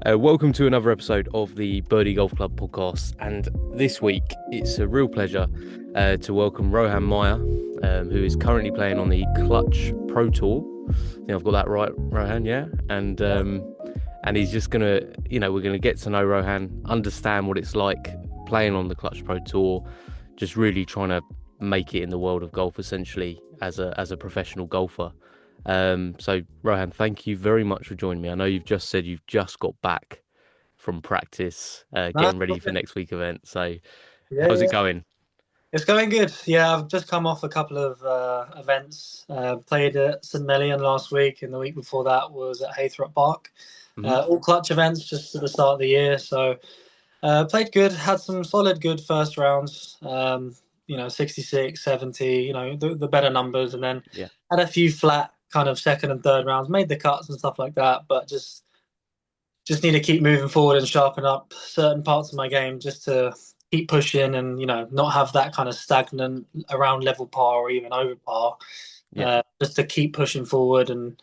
Welcome to another episode of the Birdie Golf Club podcast. And this week, it's a real pleasure to welcome Rohan Miah, who is currently playing on the Clutch Pro Tour. I think I've got that right, Rohan, yeah? And he's just gonna, we're gonna get to know Rohan, understand what it's like playing on the Clutch Pro Tour, just really trying to make it in the world of golf, essentially, as a professional golfer. So Rohan, thank you very much for joining me. I know you've just said you've just got back from practice, No, getting ready for next week event. So yeah, how's it yeah. going? It's going good. Yeah, I've just come off a couple of events. Played at St Mellion last week, and the week before that was at Haythrop Park. Hmm. All clutch events just at the start of the year. So played good, had some solid good first rounds. 66, 70, the better numbers, and then Yeah, had a few flat kind of second and third rounds, made the cuts and stuff like that, but just need to keep moving forward and sharpen up certain parts of my game just to keep pushing and not have that kind of stagnant around level par or even over par. yeah. Just to keep pushing forward and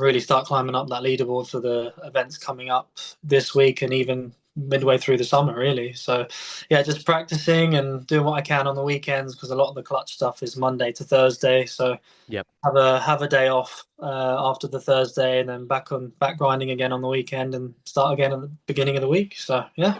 really start climbing up that leaderboard for the events coming up this week and even midway through the summer, really. So, yeah, just practicing and doing what I can on the weekends because a lot of the clutch stuff is Monday to Thursday. So Yep. have a day off after the Thursday, and then back grinding again on the weekend, and start again at the beginning of the week. So yeah.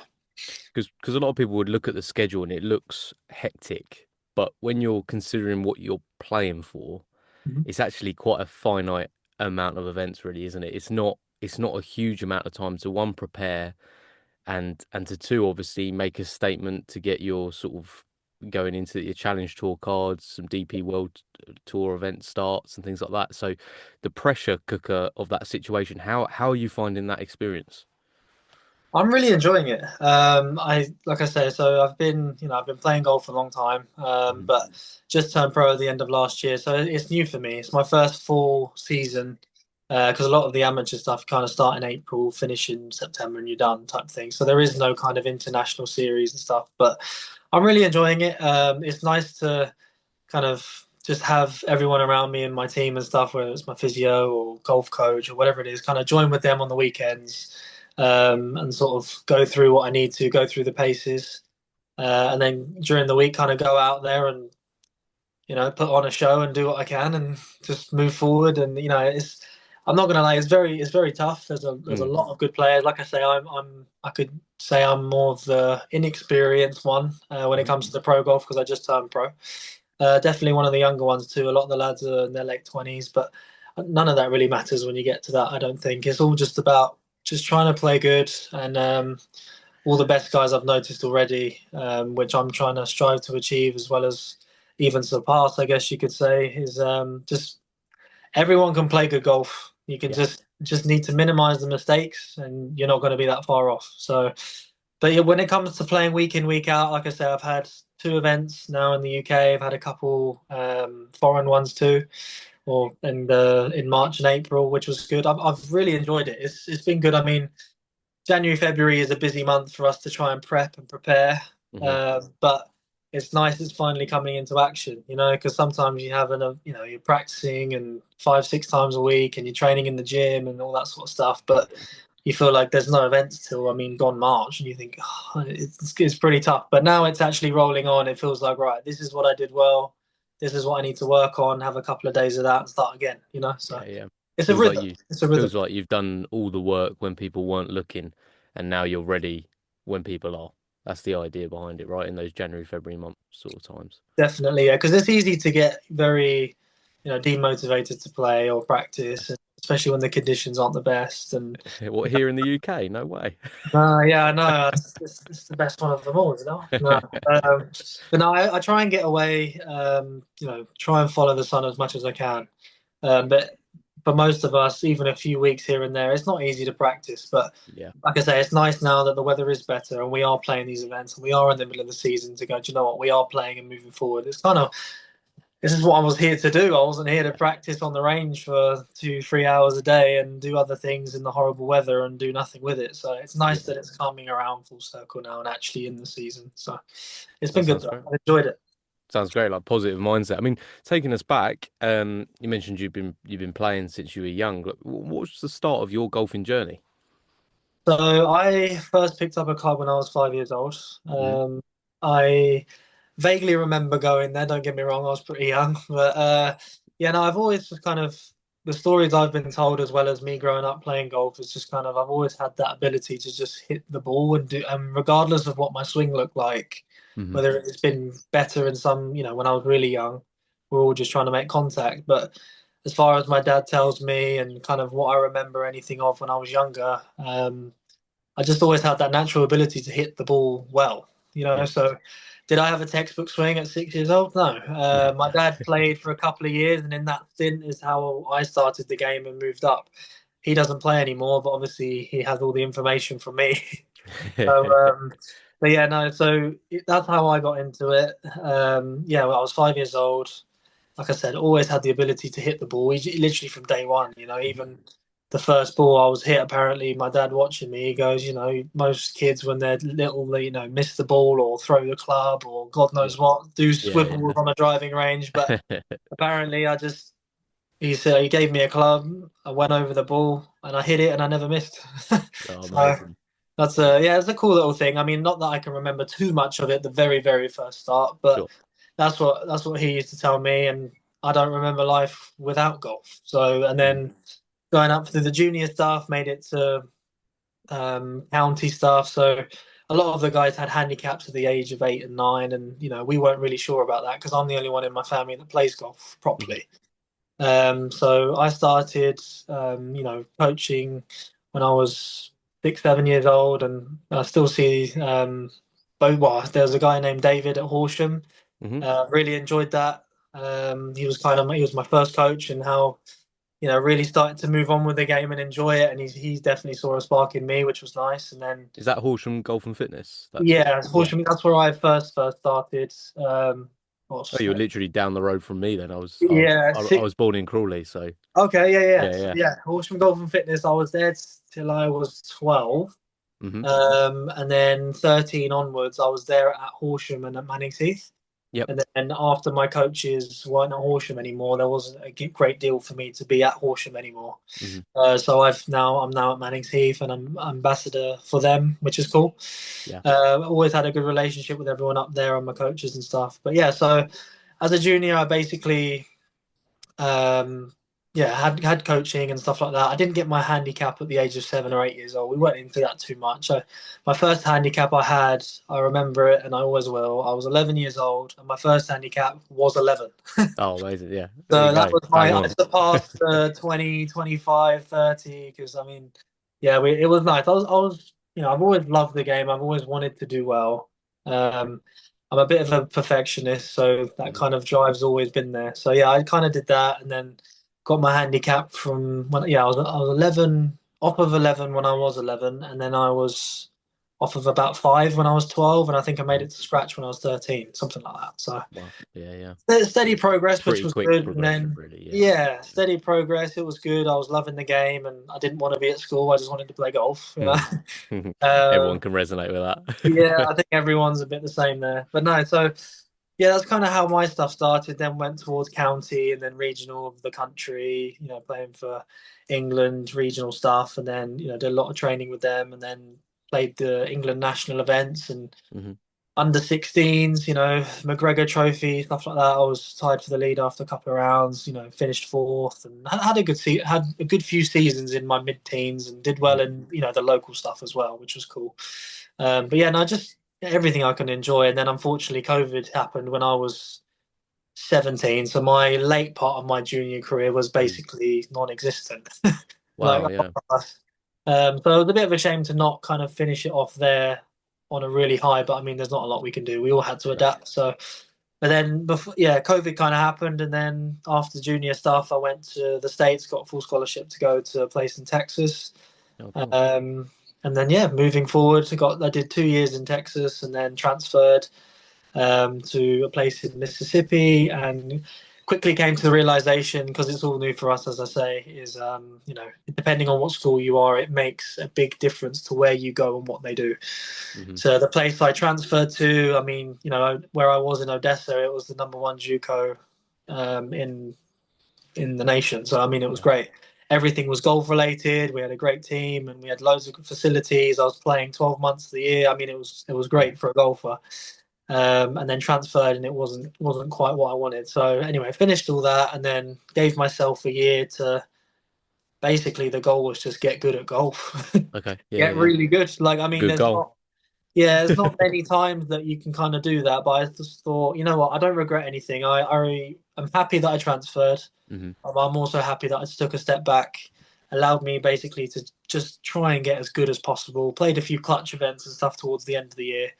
Because a lot of people would look at the schedule and it looks hectic, but when you're considering what you're playing for, Mhm. it's actually quite a finite amount of events, really, isn't it? It's not a huge amount of time to one prepare and to two obviously make a statement to get your sort of going into your challenge tour cards, some DP World Tour event starts and things like that. So the pressure cooker of that situation, how are you finding that experience? I'm really enjoying it. Like I say, so I've been playing golf for a long time, Mhm. but just turned pro at the end of last year, so it's new for me. It's my first full season because a lot of the amateur stuff kind of start in April, finish in September, and you're done type thing. So there is no kind of international series and stuff, but I'm really enjoying it. It's nice to kind of just have everyone around me and my team and stuff, whether it's my physio or golf coach or whatever it is, kind of join with them on the weekends and sort of go through what I need to go through the paces. And then during the week, kind of go out there and put on a show and do what I can and just move forward. And I'm not gonna lie, it's very tough. There's a Mm. lot of good players. Like I say, I could say I'm more of the inexperienced one when it Mhm. comes to the pro golf because I just turned pro. Definitely one of the younger ones too. A lot of the lads are in their late 20s, but none of that really matters when you get to that. I don't think it's all just about just trying to play good and all the best guys I've noticed already, which I'm trying to strive to achieve as well as even surpass. I guess you could say is just everyone can play good golf. You can Yeah. just need to minimize the mistakes, and you're not going to be that far off. So, but yeah, when it comes to playing week in week out, like I say, I've had two events now in the UK. I've had a couple foreign ones too, or in March and April, which was good. I've really enjoyed it. It's been good. I mean, January, February is a busy month for us to try and prep and prepare. Hmm. But it's nice it's finally coming into action, because sometimes you have you're practicing and 5, 6 times a week and you're training in the gym and all that sort of stuff. But you feel like there's no events till, I mean, gone March, and you think, oh, it's pretty tough. But now it's actually rolling on. It feels like, right, this is what I did well. This is what I need to work on, have a couple of days of that and start again. So Yeah, yeah. it's a Feels like rhythm. you It's a rhythm. feels like you've done all the work when people weren't looking, and now you're ready when people are. That's the idea behind it, right? In those January, February months sort of times. Definitely, yeah, because it's easy to get very, demotivated to play or practice, especially when the conditions aren't the best. And What, here in the UK? No way. yeah, I know it's the best one of them all, No, um, but no, I try and get away. Try and follow the sun as much as I can. But for most of us, even a few weeks here and there, it's not easy to practice. But Yeah, like I say, it's nice now that the weather is better and we are playing these events and we are in the middle of the season to go, do you know what? We are playing and moving forward. It's kind of this is what I was here to do. I wasn't here to practice on the range for 2, 3 hours a day and do other things in the horrible weather and do nothing with it. So it's nice yeah. that it's coming around full circle now and actually in the season. So it's That been good sounds though. great. I've enjoyed it. Sounds great, like positive mindset. I mean, taking us back, you mentioned you've been playing since you were young. Like, what was the start of your golfing journey? So I first picked up a club when I was 5 years old. Hmm. I vaguely remember going there. Don't get me wrong, I was pretty young, but yeah, no, I've always just kind of the stories I've been told, as well as me growing up playing golf, is just kind of I've always had that ability to just hit the ball and do, and regardless of what my swing looked like, Hmm. whether it's been better in some, when I was really young, we're all just trying to make contact. But as far as my dad tells me and kind of what I remember anything of when I was younger, I just always had that natural ability to hit the ball well, Yeah. So, did I have a textbook swing at 6 years old? No. No. My dad played for a couple of years, and in that stint is how I started the game and moved up. He doesn't play anymore, but obviously he has all the information from me. So, but yeah, no. So that's how I got into it. Yeah, well, I was 5 years old. Like I said, always had the ability to hit the ball. Literally from day one. Even the first ball I was hit. Apparently, my dad watching me, he goes, most kids when they're little, they, miss the ball or throw the club or God Yeah. knows what, do Yeah. swivels on a driving range. But Yeah. apparently, he said he gave me a club. I went over the ball and I hit it and I never missed. Oh, So amazing. that's yeah, it's a cool little thing. I mean, not that I can remember too much of it the very, very first start, but Sure. that's what he used to tell me, and I don't remember life without golf. So, and Hmm. then going up through the junior stuff, made it to county stuff. So a lot of the guys had handicaps at the age of 8 and 9, and we weren't really sure about that because I'm the only one in my family that plays golf Hmm. properly. So I started, coaching when I was 6, 7 years old, and I still see both. Well, there's a guy named David at Horsham. Hmm. Really enjoyed that. He was my first coach, and how really started to move on with the game and enjoy it. And he's definitely saw a spark in me, which was nice. And then Is that Horsham Golf and Fitness? That's yeah, yeah. Horsham, that's where I first started. Oh, What's you're that? literally down the road from me then. Yeah, I was born in Crawley, so okay, yeah, yeah, yeah, yeah. yeah. Horsham Golf and Fitness. I was there till I was 12, Hmm. and then 13 onwards, I was there at Horsham and at Manning's Heath. Yep. And then after my coaches weren't at Horsham anymore, there wasn't a great deal for me to be at Horsham anymore. Hmm. So I'm now at Manning's Heath and I'm ambassador for them, which is cool. Yeah. Always had a good relationship with everyone up there and my coaches and stuff. But yeah, so as a junior, I basically um, yeah, had coaching and stuff like that. I didn't get my handicap at the age of 7 or 8 years old. We weren't into that too much. My first handicap I had, I remember it, and I always will. I was 11 years old, and my first handicap was 11. Oh, amazing. Yeah. There you So that go. was Bang I on. surpassed 20, 25, 30. Because I mean, yeah, it was nice. I've always loved the game. I've always wanted to do well. Um, I'm a bit of a perfectionist, so that Hmm. kind of drive's always been there. So yeah, I kind of did that, and then got my handicap from when I was 11, off of 11 when I was 11, and then I was off of about 5 when I was 12, and I think I made Hmm. it to scratch when I was 13, something like that. So Wow. Yeah, yeah. steady progress, which Pretty was quick good. And progression, then, really. Yeah. yeah, steady progress. It was good. I was loving the game, and I didn't want to be at school. I just wanted to play golf. Mm. Everyone Um, can resonate with yeah, I that. think everyone's a bit the same there. But no, so yeah, that's kind of how my stuff started. Then went towards county and then regional of the country. Playing for England regional stuff, and then did a lot of training with them, and then played the England national events and Hmm. under 16s, McGregor Trophy, stuff like that. I was tied for the lead after a couple of rounds, finished fourth and had had a good few seasons in my mid-teens and did well Hmm. in, the local stuff as well, which was cool. But yeah, no, just everything I can enjoy. And then unfortunately COVID happened when I was 17. So my late part of my junior career was Mm. basically non-existent. Like, Wow. Yeah. so it was a bit of a shame to not kind of finish it off there on a really high, but I mean, there's not a lot we can do. We all had to No. adapt. So, but then before, yeah, COVID kind of happened, and then after junior stuff, I went to the States, got a full scholarship to go to a place in Texas. Oh, cool. Um, and then yeah, moving forward, I did 2 years in Texas, and then transferred to a place in Mississippi, and quickly came to the realization, because it's all new for us, as I say, is depending on what school you are, it makes a big difference to where you go and what they do. Hmm. So the place I transferred to, I mean, where I was in Odessa, it was the number one JUCO in the nation. So I mean, it was Yeah. great. everything was golf related. We had a great team and we had loads of good facilities. I was playing 12 months of the year. I mean, it was Yeah. great for a golfer. And then transferred, and it wasn't quite what I wanted. So anyway, I finished all that, and then gave myself a year to basically the goal was just get good at golf, Okay. Yeah. get Yeah. really good. Like I mean, Good goal. there's not many times that you can kind of do that, but I just thought, you know what, I don't regret anything. I'm happy that I transferred. Hmm. I'm also happy that I took a step back, allowed me basically to just try and get as good as possible. Played a few clutch events and stuff towards the end of the year.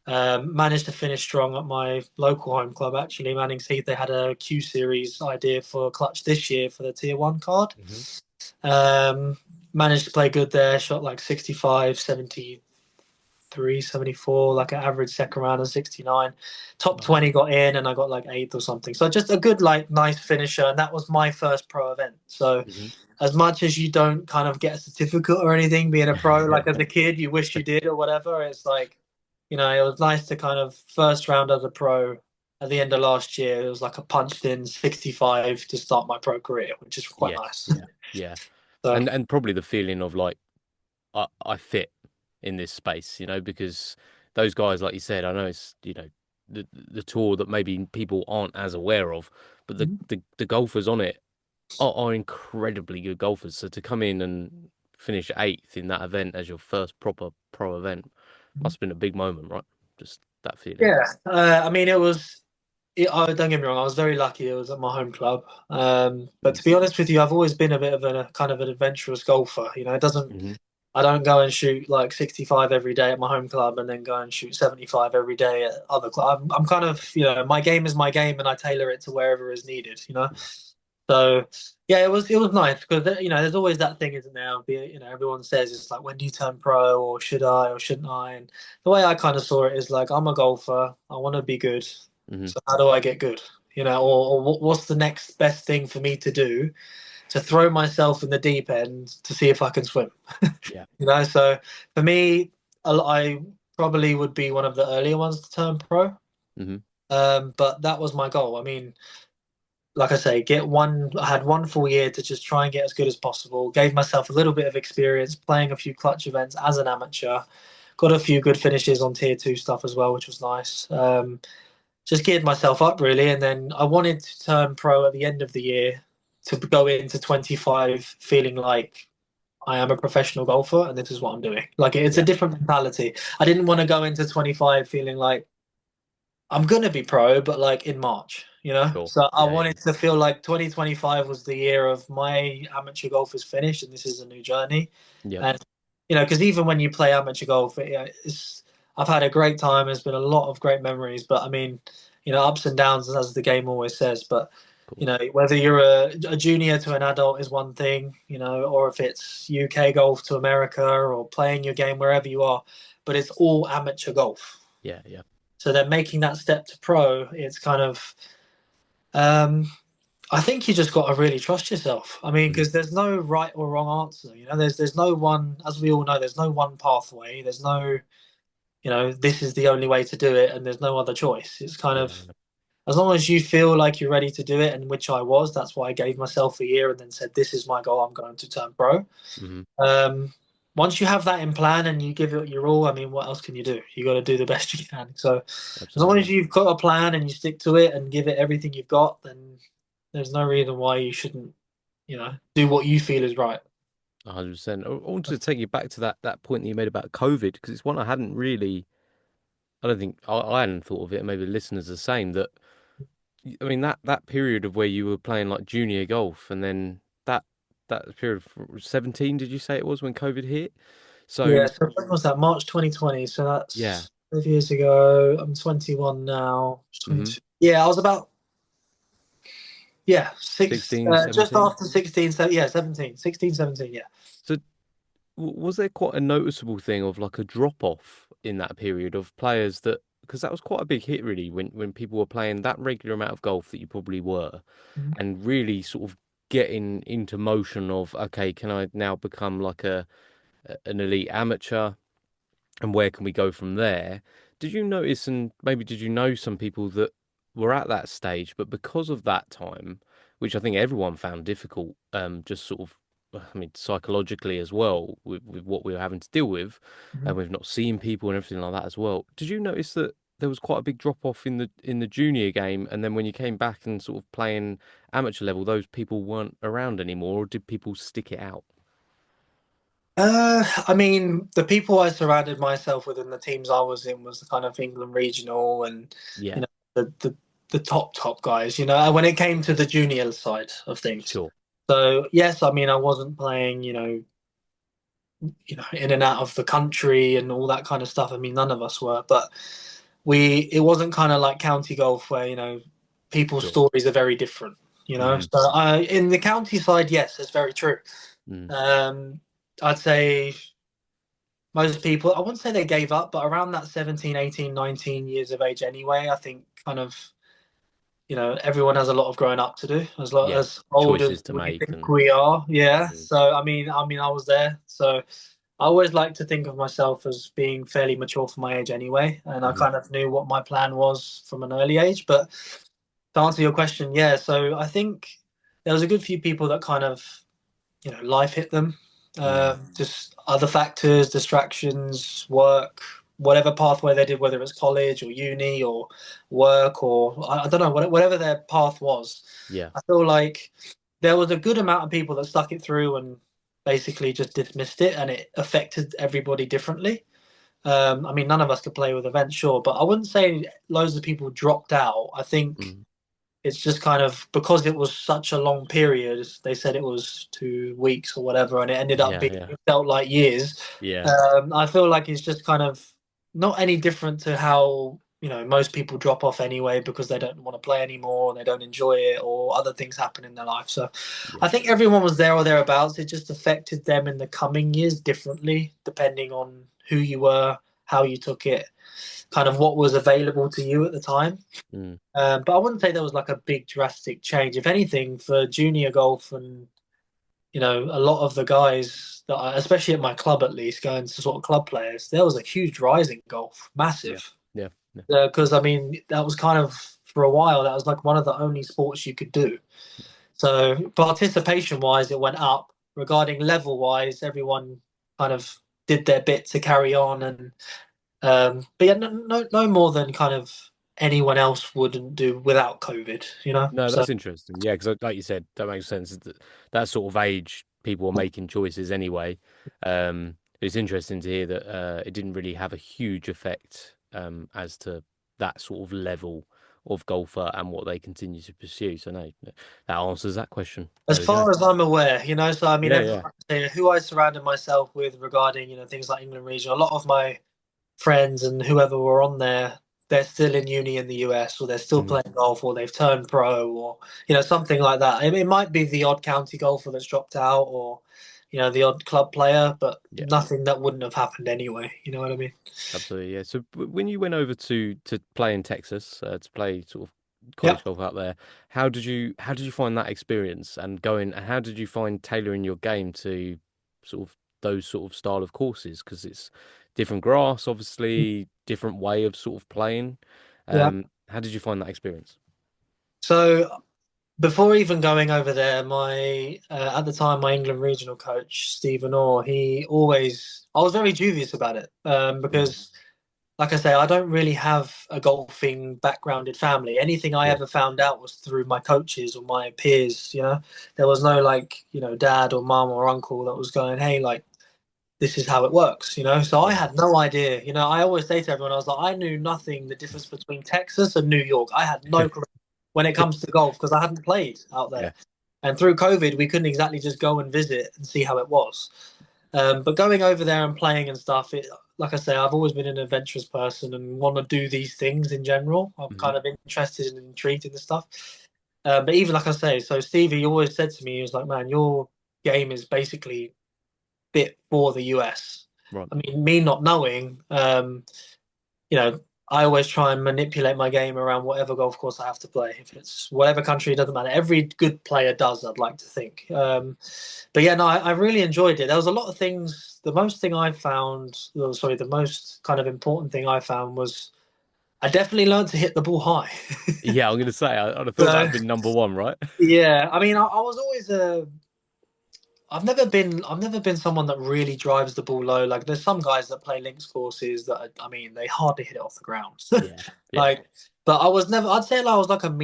Managed to finish strong at my local home club, actually, Manning's Heath. They had a Q Series idea for Clutch this year for the Tier 1 card. Hmm. Um, Managed to play good there, shot like 65, 73, 74, like an average second round of 69. Top Nice. 20 got in, and I got like eighth or something. So just a good, like, nice finisher. And that was my first pro event. So Hmm. as much as you don't kind of get a certificate or anything being a pro, like as a kid, you wish you did or whatever, it's like, it was nice to kind of first round as a pro at the end of last year. It was like a punched in 65 to start my pro career, which is quite Yeah. nice. Yeah. Yeah. So, And probably the feeling of like I fit in this space, because those guys, like you said, I know it's the tour that maybe people aren't as aware of, but the golfers on it are incredibly good golfers. So to come in and finish eighth in that event as your first proper pro event must have been a big moment, right? Just that feeling. yeah, I mean, don't get me wrong, I was very lucky. It was at my home club. But to be honest with you, I've always been a bit of a kind of an adventurous golfer. It doesn't, Mm-hmm. I don't go and shoot like 65 every day at my home club and then go and shoot 75 every day at other clubs. I'm kind of, my game is my game and I tailor it to wherever is needed. So yeah, it was nice because there's always that thing, isn't there? Everyone says it's like, when do you turn pro, or should I or shouldn't I? And the way I kind of saw it is like, I'm a golfer, I want to be good. Hmm. So how do I get good? Or what's the next best thing for me to do to throw myself in the deep end to see if I can swim? Yeah. So for me, I probably would be one of the earlier ones to turn pro. Hmm. But that was my goal. I mean, like I say, I had one full year to just try and get as good as possible. Gave myself a little bit of experience playing a few clutch events as an amateur. Got a few good finishes on tier two stuff as well, which was nice. Just geared myself up really, and then I wanted to turn pro at the end of the year to go into 25 feeling like I am a professional golfer and this is what I'm doing. Like it's a Yeah. different mentality. I didn't want to go into 25 feeling like I'm gonna be pro, but like in March. Sure. So I Yeah. Yeah. wanted to feel like 2025 was the year of my amateur golf is finished and this is a new journey. Yep. And because even when you play amateur golf, I've had a great time. There's been a lot of great memories, but I mean, ups and downs as the game always says. But Cool. whether you're a junior to an adult is one thing, or if it's UK golf to America or playing your game wherever you are, but it's all amateur golf. Yeah. Yeah. So then making that step to pro, it's kind of, um, I think you just got to really trust yourself. I mean, Hmm. because there's no right or wrong answer. There's no one, as we all know, there's no one pathway. There's no, this is the only way to do it, and there's no other choice. It's kind Yeah. of, as long as you feel like you're ready to do it, and which I was. That's why I gave myself a year and then said, "This is my goal. I'm going to turn pro." Hmm. Um, Once you have that in plan and you give it your all, I mean, what else can you do? You got to do the best you can. So as long as Absolutely. you've got a plan and you stick to it and give it everything you've got, then there's no reason why you shouldn't, do what you feel is right. 100%. I wanted to take you back to that point that you made about COVID because it's one I hadn't really. I don't think I hadn't thought of it. And maybe the listeners are the same. That I mean that period of where you were playing like junior golf, and then that period of 17. Did you say it was when COVID hit? Yeah. So So when was that? March 2020. So yeah. that's 5 years ago. I'm 21 now. Hmm. 22. Yeah, I was about, yeah, 16, just 17. after 16. So yeah, 17, 16, 17. Yeah. So was there quite a noticeable thing of like a drop off in that period of players that because that was quite a big hit really when people were playing that regular amount of golf that you probably were Mhm. and really sort of getting into motion of okay, can I now become like an elite amateur and where can we go from there? Did you notice and maybe did you know some people that were at that stage, but because of that time, which I think everyone found difficult, just sort of I mean, psychologically as well, with what we were having to deal with, Mhm. and with not seeing people and everything like that as well. Did you notice that there was quite a big drop off in the junior game, and then when you came back and sort of playing amateur level, those people weren't around anymore, or did people stick it out? I mean, the people I surrounded myself with in the teams I was in was the kind of England regional and you Yeah, know the top guys. When it came to the junior side of things. sure, So yes, I mean I wasn't playing, in and out of the country and all that kind of stuff. I mean, none of us were, but it wasn't kind of like county golf where, people's sure. stories are very different, Mm, So in the county side, yes, it's very true. mm, Um, I'd say most people, I wouldn't say they gave up, but around that 17, 18, 19 years of age anyway, I think kind of, everyone has a lot of growing up to do, yeah, as old as choices to we make think and we are. Yeah. mm, So I mean, I was there. So I always like to think of myself as being fairly mature for my age anyway, and I mhm, kind of knew what my plan was from an early age. But to answer your question, yeah, so I think there was a good few people that kind of, life hit them. mm, Just other factors, distractions, work, whatever pathway they did, whether it's college or uni or work or I don't know, whatever their path was. yeah, I feel like there was a good amount of people that stuck it through and basically just dismissed it, and it affected everybody differently. I mean, none of us could play with events, sure, but I wouldn't say loads of people dropped out. I think mm, it's just kind of because it was such a long period. They said it was 2 weeks or whatever, and it ended up yeah, being, yeah, it felt like years. yeah, I feel like it's just kind of not any different to how, most people drop off anyway because they don't want to play anymore, they don't enjoy it, or other things happen in their life. So yeah, I think everyone was there or thereabouts. It just affected them in the coming years differently, depending on who you were, how you took it, kind of what was available to you at the time. mm, But I wouldn't say there was like a big drastic change. If anything, for junior golf and a lot of the guys that especially at my club at least, going to sort of club players, there was a huge rise in golf, yeah, massive. yeah, yeah, Because I mean, that was kind of for a while, that was like one of the only sports you could do. So participation wise, it went up. Regarding level wise, everyone kind of did their bit to carry on, and but yeah, no more than kind of anyone else wouldn't do without COVID. No, So that's interesting. Yeah, because like you said, that makes sense. That sort of age, people are making choices anyway. It's interesting to hear that it didn't really have a huge effect as to that sort of level of golfer and what they continue to pursue. So no, that answers that question. as There we go. far as I'm aware, so I mean, Yeah, yeah. who I surrounded myself with regarding things like England region, a lot of my friends and whoever were on there, they're still in uni in the US, or they're still Mhm. playing golf, or they've turned pro, or something like that. It might be the odd county golfer that's dropped out, or the odd club player, but Yeah. nothing that wouldn't have happened anyway. You know what I mean? Absolutely, yeah. So when you went over to play in Texas, to play sort of Yeah. college golf out there, how did you find that experience and going and how did you find tailoring your game to sort of those sort of style of courses? Because it's different grass, obviously, different way of sort of playing. Yeah. How did you find that experience? So before even going over there, my at the time my England regional coach Stephen Orr, I was very dubious about it Mm, because, like I say, I don't really have a golfing backgrounded family. Anything I sure. ever found out was through my coaches or my peers. There was no like dad or mum or uncle that was going, hey, like this is how it works. So I Yeah. had no idea. I always say to everyone, I was like, I knew nothing the difference between Texas and New York. I had no clue when it comes to golf because I hadn't played out there. Yeah. And through COVID, we couldn't exactly just go and visit and see how it was. But going over there and playing and stuff, like I say, I've always been an adventurous person and want to do these things in general. I'm Hmm. kind of interested and intrigued in this stuff. But even like I say, so Stevie always said to me, he was like, man, your game is basically fit for the US. Right. I mean, me not knowing, you know, I always try and manipulate my game around whatever golf course I have to play. If it's whatever country, it doesn't matter. Every good player does, I'd like to think. But yeah, no, I really enjoyed it. There was a lot of things. The most thing I found, oh, sorry, the most kind of important thing I found was I definitely learned to hit the ball high. Yeah, I'm gonna say I'd have thought So that'd been number one, right? yeah, I mean, I was always I've never been someone that really drives the ball low. Like there's some guys that play links courses that I mean they hardly hit it off the ground. Yeah, yeah. Like, but I was never. I'd say I was like a Hmm.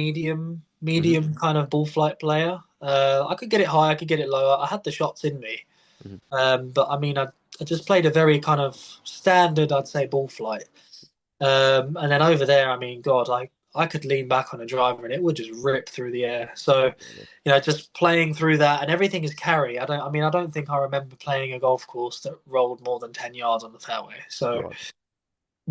medium kind of ball flight player. I could get it high, I could get it lower. I had the shots in me. Hmm. But I mean, I just played a very kind of standard, I'd say, ball flight. And then over there, I mean, God, I could lean back on a driver and it would just rip through the air. So, Really? just playing through that and everything is carry. I don't think I remember playing a golf course that rolled more than 10 yards on the fairway. So, Right.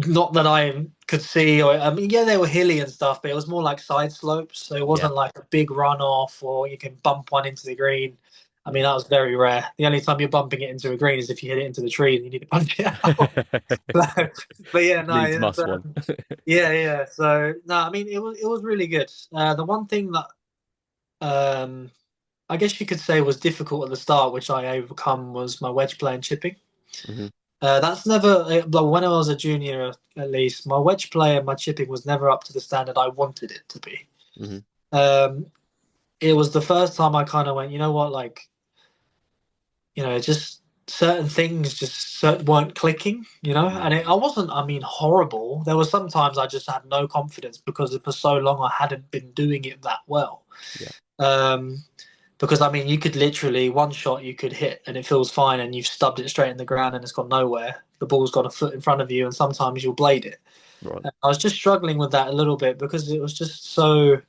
not that I could see, or I mean, yeah, they were hilly and stuff, but it was more like side slopes. So it Yeah. wasn't like a big runoff or you can bump one into the green. I mean, Yeah. that was very rare. The only time you're bumping it into a green is if you hit it into the tree and you need to punch it out. But yeah, no, Needs must one. yeah, yeah. So no, I mean, it was really good. The one thing that um, I guess you could say was difficult at the start, which I overcome, was my wedge play and chipping. Hmm. That's never, like when I was a junior, at least, my wedge play and my chipping was never up to the standard I wanted it to be. Hmm. Um, it was the first time I kind of went, you know what, like, just certain things just weren't clicking, Mm. and I wasn't, I mean, horrible. There were sometimes I just had no confidence because for so long I hadn't been doing it that well. Yeah. Um, because I mean, you could literally one shot you could hit and it feels fine, and you've stubbed it straight in the ground and it's gone nowhere. The ball's got a foot in front of you, and sometimes you'll blade it. Right. And I was just struggling with that a little bit because it was just so.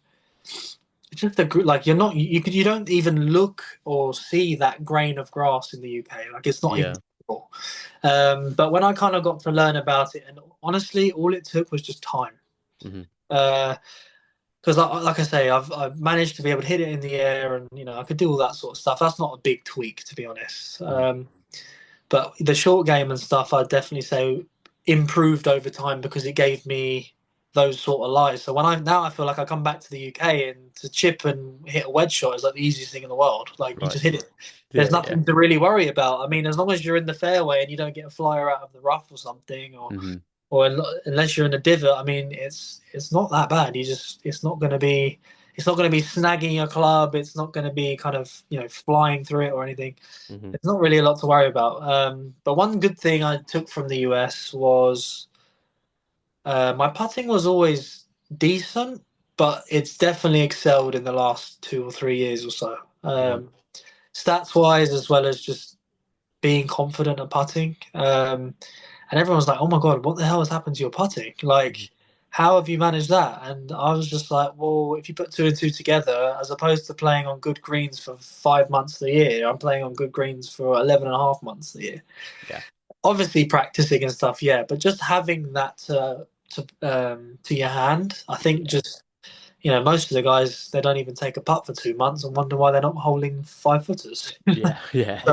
It's just like you don't even look or see that grain of grass in the UK. Like it's not even Yeah. visible. But when I kind of got to learn about it, and honestly, all it took was just time. Hmm. Uh, because like I say, I've managed to be able to hit it in the air, and I could do all that sort of stuff. That's not a big tweak, to be honest. Hmm. But the short game and stuff, I'd definitely say improved over time because it gave me those sort of lies. So I feel like I come back to the UK and to chip and hit a wedge shot is like the easiest thing in the world. Like you Right. just hit it. There's Yeah. Yeah. nothing to really worry about. I mean, as long as you're in the fairway and you don't get a flyer out of the rough or something, or Hmm. unless you're in a divot, I mean, it's not that bad. It's not going to be snagging your club. It's not going to be kind of flying through it or anything. Hmm. It's not really a lot to worry about. But one good thing I took from the US was my putting was always decent, but it's definitely excelled in the last 2 or 3 years or so. Right. Stats wise, as well as just being confident at putting. And everyone was like, "Oh my God, what the hell has happened to your putting? Hmm. Like, how have you managed that?" And I was just like, "Well, if you put two and two together, as opposed to playing on good greens for 5 months of the year, I'm playing on good greens for 11 and a half months of the year. Yeah. Obviously, practicing and stuff, yeah, but just having that to your hand, I think Yeah. just most of the guys they don't even take a putt for 2 months and wonder why they're not holding 5 footers. Yeah. Yeah.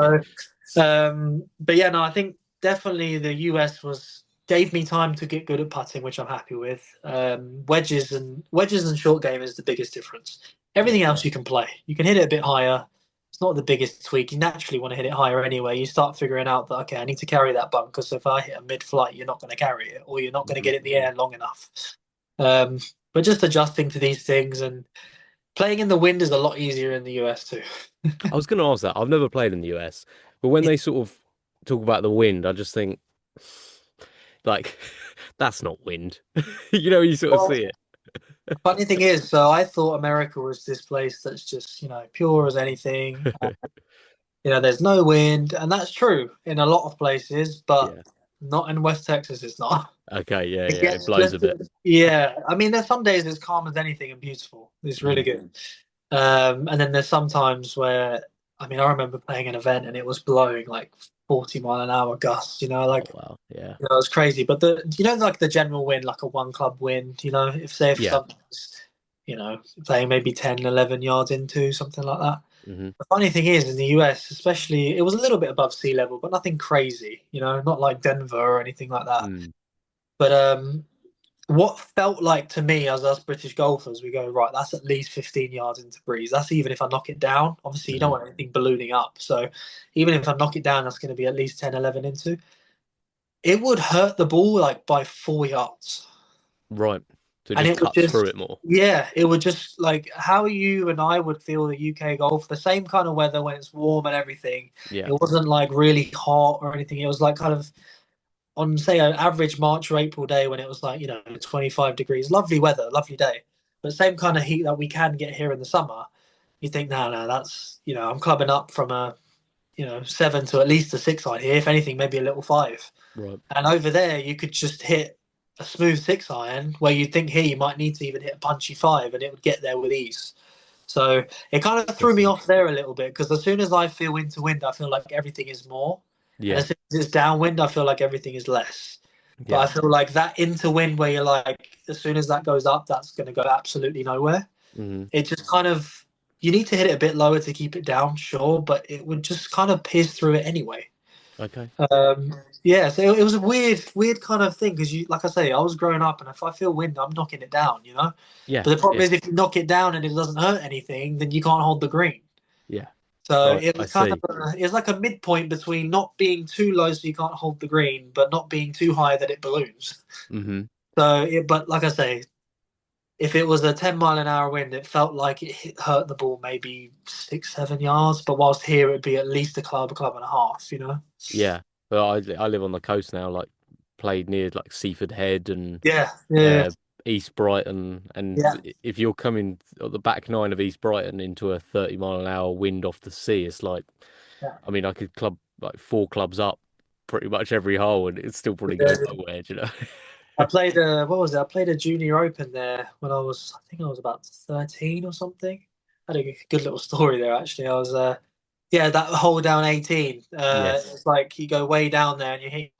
So, but yeah, no, I think definitely the US gave me time to get good at putting, which I'm happy with. Wedges and short game is the biggest difference. Yeah. Everything else you can play. You can hit it a bit higher. It's not the biggest tweak. You naturally want to hit it higher anyway. You start figuring out that okay, I need to carry that bump because if I hit a mid-flight, you're not going to carry it, or you're not going to Hmm. get it in the air long enough. Um, but just adjusting to these things and playing in the wind is a lot easier in the US too. I was going to ask that. I've never played in the US, but when they sort of talk about the wind, I just think like that's not wind. You sort of Well, see it. funny thing is, so I thought America was this place that's just, pure as anything. There's no wind, and that's true in a lot of places, but Yeah. not in West Texas, it's not. Okay. Yeah. It Yeah. It gets blows a just, bit. yeah. I mean, there's some days it's calm as anything and beautiful. It's really Hmm. good. And then there's some times where, I mean, I remember playing an event and it was blowing like 40-mile-an-hour gusts, Oh wow. Yeah. it was crazy. But like the general wind, like a one club wind, if Yeah. something's, playing maybe 10, 11 yards into something like that. Hmm. The funny thing is, in the US, especially, it was a little bit above sea level, but nothing crazy, not like Denver or anything like that. Mm. But what felt like to me as us British golfers, we go, right, that's at least 15 yards into breeze. That's even if I knock it down. Obviously, you don't Hmm. want anything ballooning up. So even if I knock it down, that's going to be at least 10, 11 into. It would hurt the ball like by 4 yards. Right. So it And just it would cuts through just, it more. yeah, it would just like how you and I would feel the UK golf, the same kind of weather when it's warm and everything. Yeah. It wasn't like really hot or anything. It was like kind of on, say, an average March or April day when it was like, 25 degrees, lovely weather, lovely day. But same kind of heat that we can get here in the summer. You think, no, no, that's, I'm clubbing up from a, 7 to at least a 6 iron here. If anything, maybe a little 5. Right. And over there, you could just hit a smooth 6 iron where you'd think here you might need to even hit a punchy 5 and it would get there with ease. So it kind of threw me Interesting. off there a little bit because as soon as I feel into wind, I feel like everything is more. And Yeah. as soon as it's downwind, I feel like everything is less. But I Yeah. feel like that into wind where you're like, as soon as that goes up, that's going to go absolutely nowhere. Hmm. It just kind of, you need to hit it a bit lower to keep it down, sure, but it would just kind of pierce through it anyway. Okay. Um, yeah, so it was a weird kind of thing because like I say, I was growing up, and if I feel wind, I'm knocking it down. Yeah. But the problem Yeah. is, if you knock it down and it doesn't hurt anything, then you can't hold the green. Yeah. So Right. it I was kind of see. it was like a midpoint between not being too low so you can't hold the green, but not being too high that it balloons. Hmm. But like I say, if it was a 10-mile-an-hour wind, it felt like it hurt the ball maybe 6, 7 yards. But whilst here, it'd be at least a club and a half. Yeah. Well, I live on the coast now, like played near like Seaford Head and Yeah, yeah, uh, East Brighton, and yeah, if you're coming at the back nine of East Brighton into a 30-mile-an-hour wind off the sea, it's like, yeah. I mean, I could club like 4 clubs up pretty much every hole, and it'd still probably go Yeah. nowhere, I played what was it? I played a junior open there when I think I was about 13 or something. I had a good little story there actually. I was yeah, that hole down 18. Yes. It's like you go way down there and you hit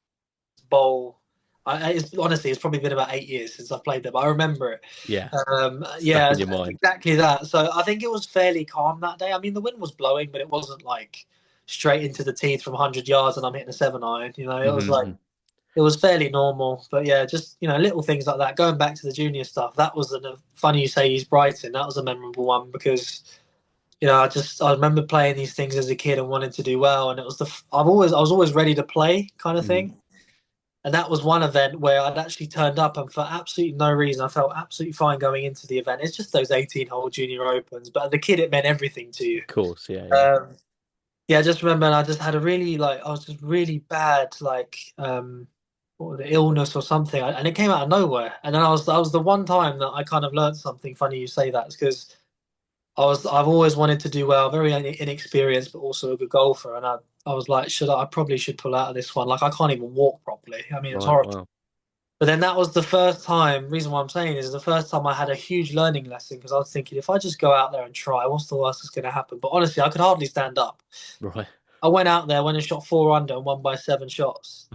this bowl. Honestly, it's probably been about 8 years since I've played there, but I remember it. Yeah. Stuck Yeah, in your mind. exactly that. So I think it was fairly calm that day. I mean, the wind was blowing, but it wasn't like straight into the teeth from 100 yards and I'm hitting a 7 iron. It was like Hmm. it was fairly normal. But yeah, just little things like that. Going back to the junior stuff, that was funny you say East Brighton. That was a memorable one because I remember playing these things as a kid and wanting to do well, and it was I was always ready to play kind of Hmm. thing. And that was one event where I'd actually turned up, and for absolutely no reason, I felt absolutely fine going into the event. It's just those 18-hole junior opens, but as a kid, it meant everything to you. Of course. Yeah. Yeah. Um, yeah, I just remember I just had a really I was just really bad what was it, illness or something, and it came out of nowhere. And then I was the one time that I kind of learned something. Funny you say that, because I've always wanted to do well, very inexperienced, but also a good golfer. And I was like, I probably should pull out of this one. Like I can't even walk properly. I mean, it's Right. horrible. Wow. But then that was the first time. Reason why I'm saying is the first time I had a huge learning lesson because I was thinking if I just go out there and try, what's the worst that's going to happen? But honestly, I could hardly stand up. Right. I went out there, went and shot 4 under and won by 7 shots.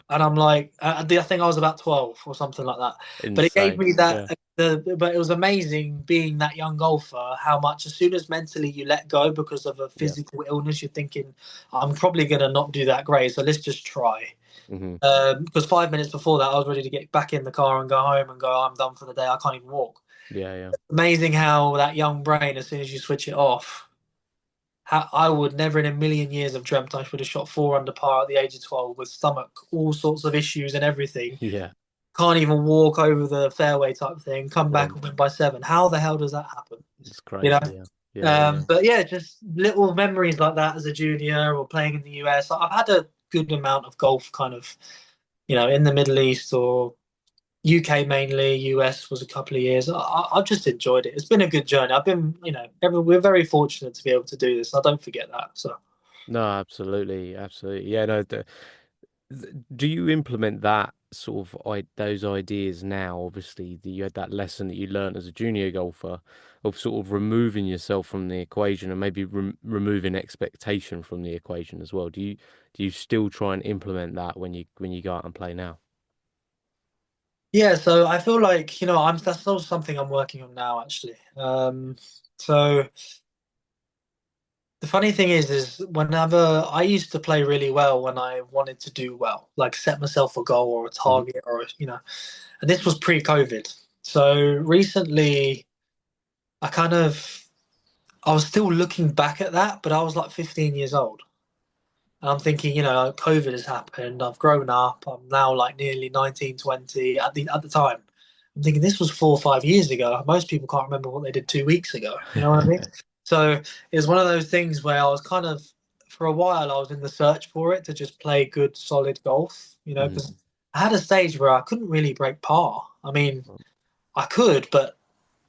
And I'm like, I think I was about 12 or something like that. But it gave Insane. me that. Yeah. But it was amazing being that young golfer. How much, as soon as mentally you let go because of a Yeah. physical illness, you're thinking, I'm probably going to not do that great. So let's just try. Hmm. Because 5 minutes before that, I was ready to get back in the car and go home and go, I'm done for the day. I can't even walk. Yeah. Yeah. Amazing how that young brain, as soon as you switch it off, how I would never in a million years have dreamt I would have shot 4 under par at the age of 12 with stomach, all sorts of issues and everything. Yeah. Can't even walk over the fairway type thing. Come back Right. and win by 7. How the hell does that happen? It's You know. crazy. Yeah. Yeah. Yeah. But yeah, just little memories like that as a junior or playing in the US. I've had a good amount of golf kind of, in the Middle East or UK mainly. US was a couple of years. I've just enjoyed it. It's been a good journey. I've been, we're very fortunate to be able to do this. I don't forget that. So. No, absolutely, absolutely. Yeah, no. Do you implement that sort of those ideas now? Obviously, you had that lesson that you learned as a junior golfer of sort of removing yourself from the equation and maybe removing expectation from the equation as well. Do you still try and implement that when you go out and play now? Yeah, so I feel like, that's also something I'm working on now, actually. So the funny thing is whenever I used to play really well when I wanted to do well, like set myself a goal or a Hmm. target and this was pre-COVID. So recently I kind of, I was still looking back at that, but I was like 15 years old. And I'm thinking, COVID has happened. I've grown up. I'm now like nearly 19, 20 at the time. I'm thinking this was 4 or 5 years ago. Most people can't remember what they did 2 weeks ago. You know what I mean? So it's one of those things where I was kind of, for a while, I was in the search for it to just play good, solid golf, Mhm. because I had a stage where I couldn't really break par. I mean, I could, but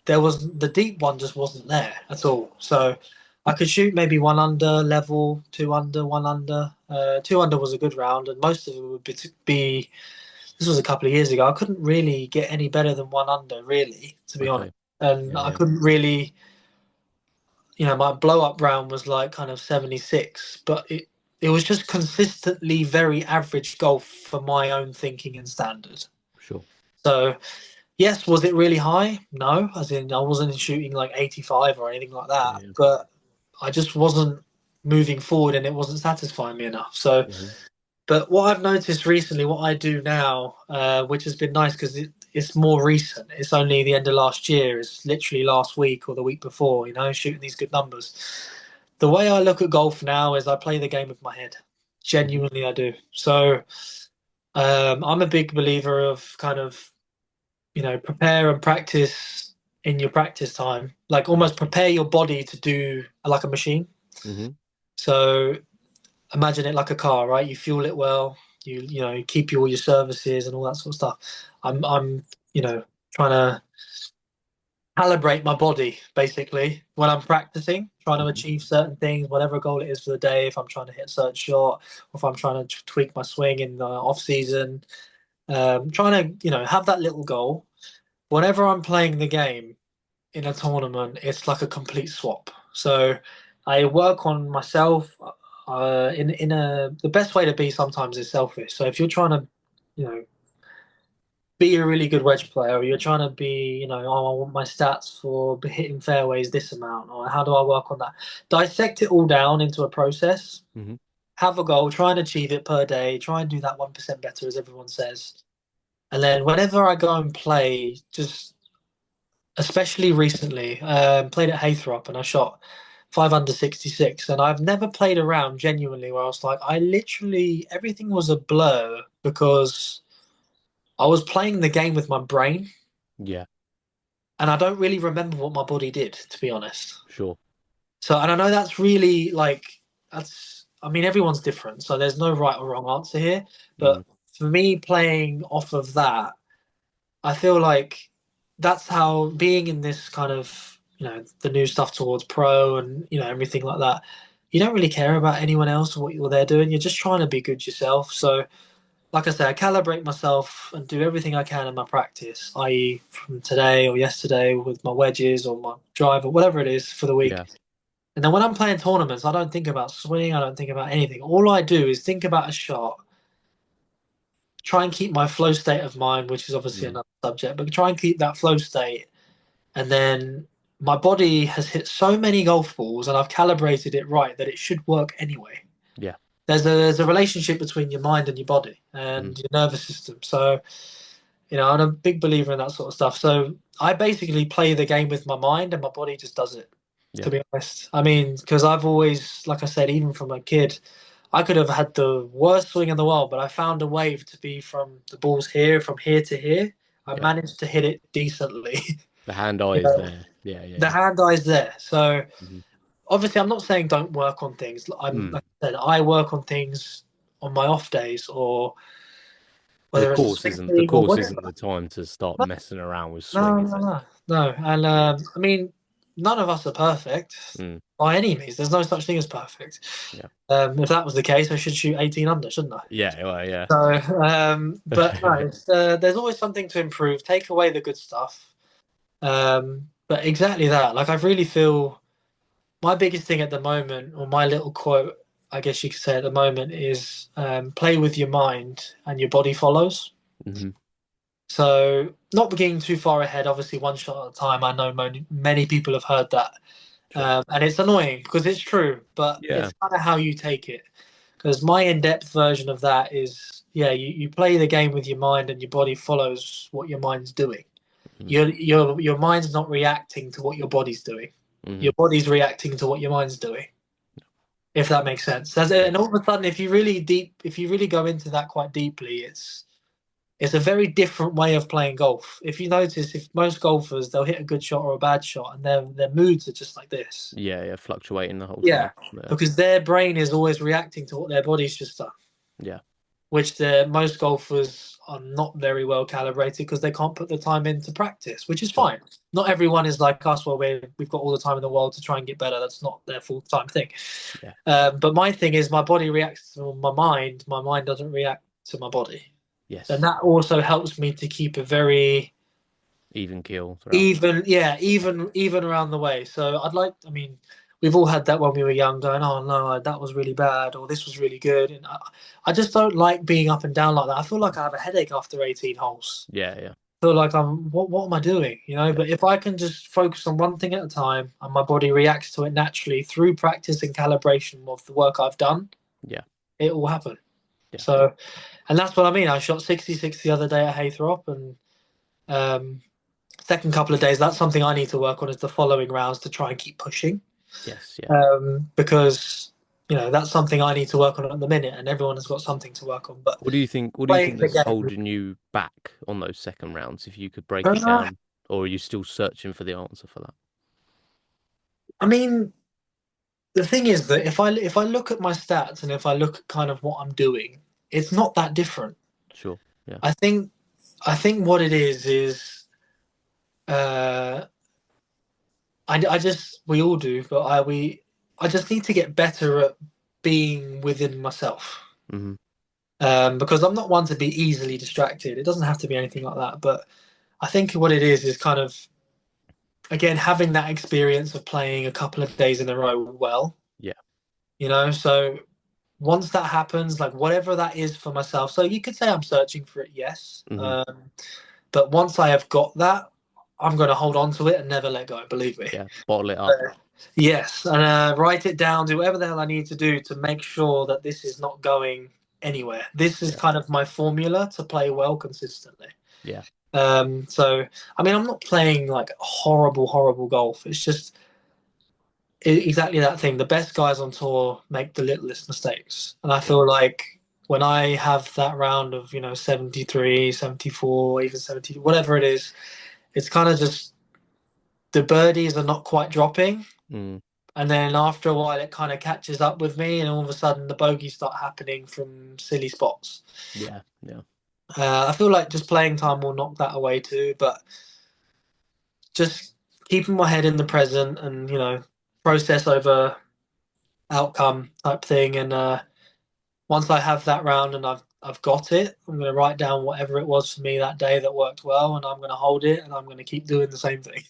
there was the deep one just wasn't there at all. So I could shoot maybe one under level, two under, one under. Two under was a good round, and most of it would be. This was a couple of years ago. I couldn't really get any better than one under, really, to be honest. Okay. And Yeah, I yeah. couldn't really, my blow up round was like kind of 76, but it was just consistently very average golf for my own thinking and standard. Sure. So yes, was it really high? No, as in I wasn't shooting like 85 or anything like Yeah, that, yeah. but I just wasn't moving forward and it wasn't satisfying me enough. So, Mhm. but what I've noticed recently, what I do now, which has been nice because it's more recent, it's only the end of last year, it's literally last week or the week before, shooting these good numbers. The way I look at golf now is I play the game with my head. Mhm. Genuinely, I do. So, I'm a big believer of kind of prepare and practice in your practice time. Like almost prepare your body to do like a machine. Mhm. So imagine it like a car, right? You fuel it well, you keep all your services and all that sort of stuff. I'm trying to calibrate my body basically when I'm practicing, trying to Mhm. achieve certain things, whatever goal it is for the day. If I'm trying to hit a certain shot, or if I'm trying to tweak my swing in the off season, trying to have that little goal. Whenever I'm playing the game in a tournament, it's like a complete swap. So I work on myself. The best way to be sometimes is selfish. So if you're trying to, you know, be a really good wedge player, or you're trying to be, oh, I want my stats for hitting fairways this amount, or how do I work on that? Dissect it all down into a process. Mhm. Have a goal, try and achieve it per day. Try and do that 1% better, as everyone says. And then whenever I go and play, just especially recently, played at Haythrop and I shot 5 under 66. And I've never played around genuinely where I was like, I literally, everything was a blur because I was playing the game with my brain Yeah. and I don't really remember what my body did, to be honest. Sure. So, and I know that's really I mean, everyone's different. So there's no right or wrong answer here. Mm. But for me, playing off of that, I feel like that's how being in this kind of, the new stuff towards pro and, everything like that, you don't really care about anyone else or what they're doing. You're just trying to be good yourself. So, like I say, I calibrate myself and do everything I can in my practice, i.e., from today or yesterday with my wedges or my drive or whatever it is for the week. Yeah. And then when I'm playing tournaments, I don't think about swing, I don't think about anything. All I do is think about a shot, try and keep my flow state of mind, which is obviously Mm. another subject, but try and keep that flow state. And then my body has hit so many golf balls and I've calibrated it right that it should work anyway. Yeah. There's a relationship between your mind and your body Mm. and your nervous system. So, I'm a big believer in that sort of stuff. So I basically play the game with my mind and my body just does it, Yeah. to be honest. I mean, because I've always, like I said, even from a kid, I could have had the worst swing in the world, but I found a way to be from the balls here, from here to here. I Yeah. managed to hit it decently. The hand eye You is know, there. Yeah. Yeah. the Yeah. hand eye is there. So Mhm. obviously, I'm not saying don't work on things. Mm. Like I said, I work on things on my off days, or The whether it's a course swing isn't the thing or course isn't whatever. the time to start No, messing around with swing, no, is no, it? no, no. And Yeah. I mean, none of us are perfect Mm. by any means. There's no such thing as perfect. Yeah. If that was the case, I should shoot 18 under, shouldn't I? Yeah. Well, yeah. So, but no, there's always something to improve. Take away the good stuff. But exactly that. Like, I really feel my biggest thing at the moment, or my little quote, I guess you could say at the moment, is play with your mind and your body follows. Mhm. So, not getting too far ahead, obviously, one shot at a time. I know many people have heard that. Sure. And it's annoying because it's true, but Yeah. it's kind of how you take it. Because my in-depth version of that is, yeah, you play the game with your mind and your body follows what your mind's doing. Mhm. Your mind's not reacting to what your body's doing. Your Mhm. body's reacting to what your mind's doing. If that makes sense. Yeah. And all of a sudden, if you really go into that quite deeply, it's a very different way of playing golf. If you notice, if most golfers they'll hit a good shot or a bad shot, and their moods are just like this. Yeah, yeah, fluctuating the whole Yeah, time. Yeah, because their brain is always reacting to what their body's just done, yeah, which the most golfers are not very well calibrated because they can't put the time in to practice, which is sure. fine. Not everyone is like us, where we've got all the time in the world to try and get better. That's not their full time thing. Yeah, But my thing is, my body reacts to my mind. My mind doesn't react to my body, and yes, that also helps me to keep a very even keel throughout. even, yeah, even around the way. So I mean, we've all had that when we were young, going, "Oh no, that was really bad," or "This was really good," and I just don't like being up and down like that. I feel like I have a headache after 18 holes. Yeah, yeah, I feel like what am I doing? yeah, But if I can just focus on one thing at a time, and my body reacts to it naturally through practice and calibration of the work I've done, yeah, it will happen. yeah, So, and that's what I mean. I shot 66 the other day at Haythrop, and um, second couple of days, that's something I need to work on is the following rounds to try and keep pushing. yes, yeah. Because that's something I need to work on at the minute, and everyone has got something to work on. But What do you think? What do you playing think the that's game, holding you back on those second rounds? If you could break it uh, down, or are you still searching for the answer for that? I mean, the thing is that if I look at my stats and if I look at kind of what I'm doing, it's not that different. Sure. Yeah. I think I think what it is uh, I just we all do, but I just need to get better at being within myself. Hmm. Because I'm not one to be easily distracted. It doesn't have to be anything like that, but I think what it is kind of again having that experience of playing a couple of days in a row well. Yeah. So once that happens, like whatever that is for myself, so you could say I'm searching for it, yes. Hmm. But once I have got that, I'm going to hold on to it and never let go. Believe me. Yeah. Bottle it up. Uh, yes, and write it down, do whatever the hell I need to do to make sure that this is not going anywhere. This is Yeah. kind of my formula to play well consistently. Yeah. So I mean, I'm not playing like horrible, horrible golf. It's just exactly that thing. The best guys on tour make the littlest mistakes. And I Yeah. feel like when I have that round of, 73, 74, even 70, whatever it is, it's kind of just the birdies are not quite dropping. Mm. And then after a while, it kind of catches up with me, and all of a sudden, the bogeys start happening from silly spots. Yeah. Yeah. I feel like just playing time will knock that away too, but just keeping my head in the present and, process over outcome type thing. And once I have that round and I've got it, I'm going to write down whatever it was for me that day that worked well, and I'm going to hold it, and I'm going to keep doing the same thing.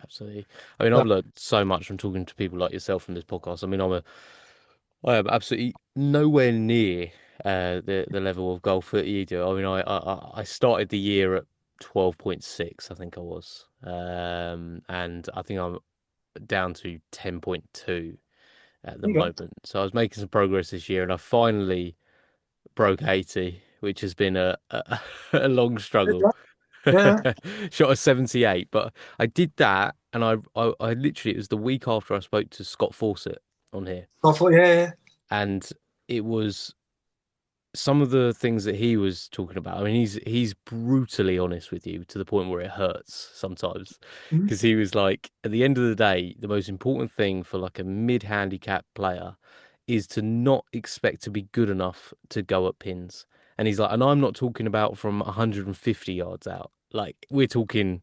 Absolutely. I mean, So, I've learned so much from talking to people like yourself from this podcast. I mean, I am absolutely nowhere near the level of golf that you do. I mean, I started the year at 12.6, I think I was, and I think I'm down to 10.2 at the there you go. moment. So I was making some progress this year, and I finally broke 80, which has been a long There you struggle. go. Yeah, Shot a 78, but I did that, and I literally, it was the week after I spoke to Scott Fawcett on here, I thought, yeah, and it was some of the things that he was talking about. I mean, he's brutally honest with you to the point where it hurts sometimes, yeah. because he was like, at the end of the day, the most important thing for like a mid-handicap player is to not expect to be good enough to go at pins. And he's like, and I'm not talking about from 150 yards out. Like, we're talking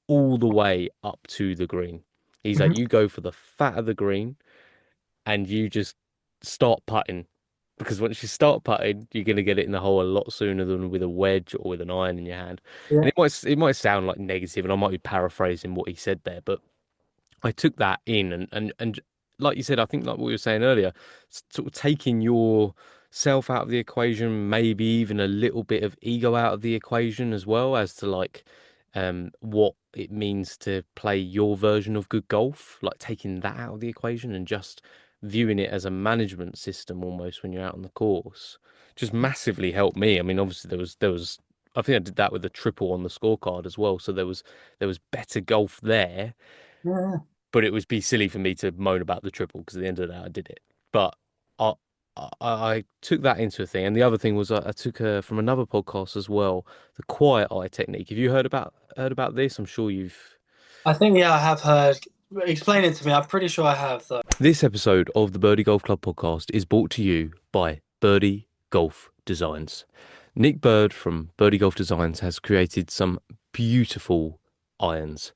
all the way up to the green. He's like, Mhm. you go for the fat of the green and you just start putting. Because once you start putting, you're going to get it in the hole a lot sooner than with a wedge or with an iron in your hand. And Yeah, it might sound like negative, and I might be paraphrasing what he said there, but I took that in and like you said, I think like what you were saying earlier, sort of taking yourself out of the equation, maybe even a little bit of ego out of the equation as well as to like what it means to play your version of good golf, like taking that out of the equation and just viewing it as a management system almost when you're out on the course, just massively helped me. I mean, obviously there was I think I did that with a triple on the scorecard as well, so there was better golf there, yeah, but it would be silly for me to moan about the triple because at the end of the day, I did it. But I took that into a thing, and the other thing was I took from another podcast as well, the quiet eye technique. Have you heard about this? I'm sure you've. I think, yeah, I have heard. Explain it to me. I'm pretty sure I have, though. This episode of the Birdie Golf Club podcast is brought to you by Birdie Golf Designs. Nick Bird from Birdie Golf Designs has created some beautiful irons,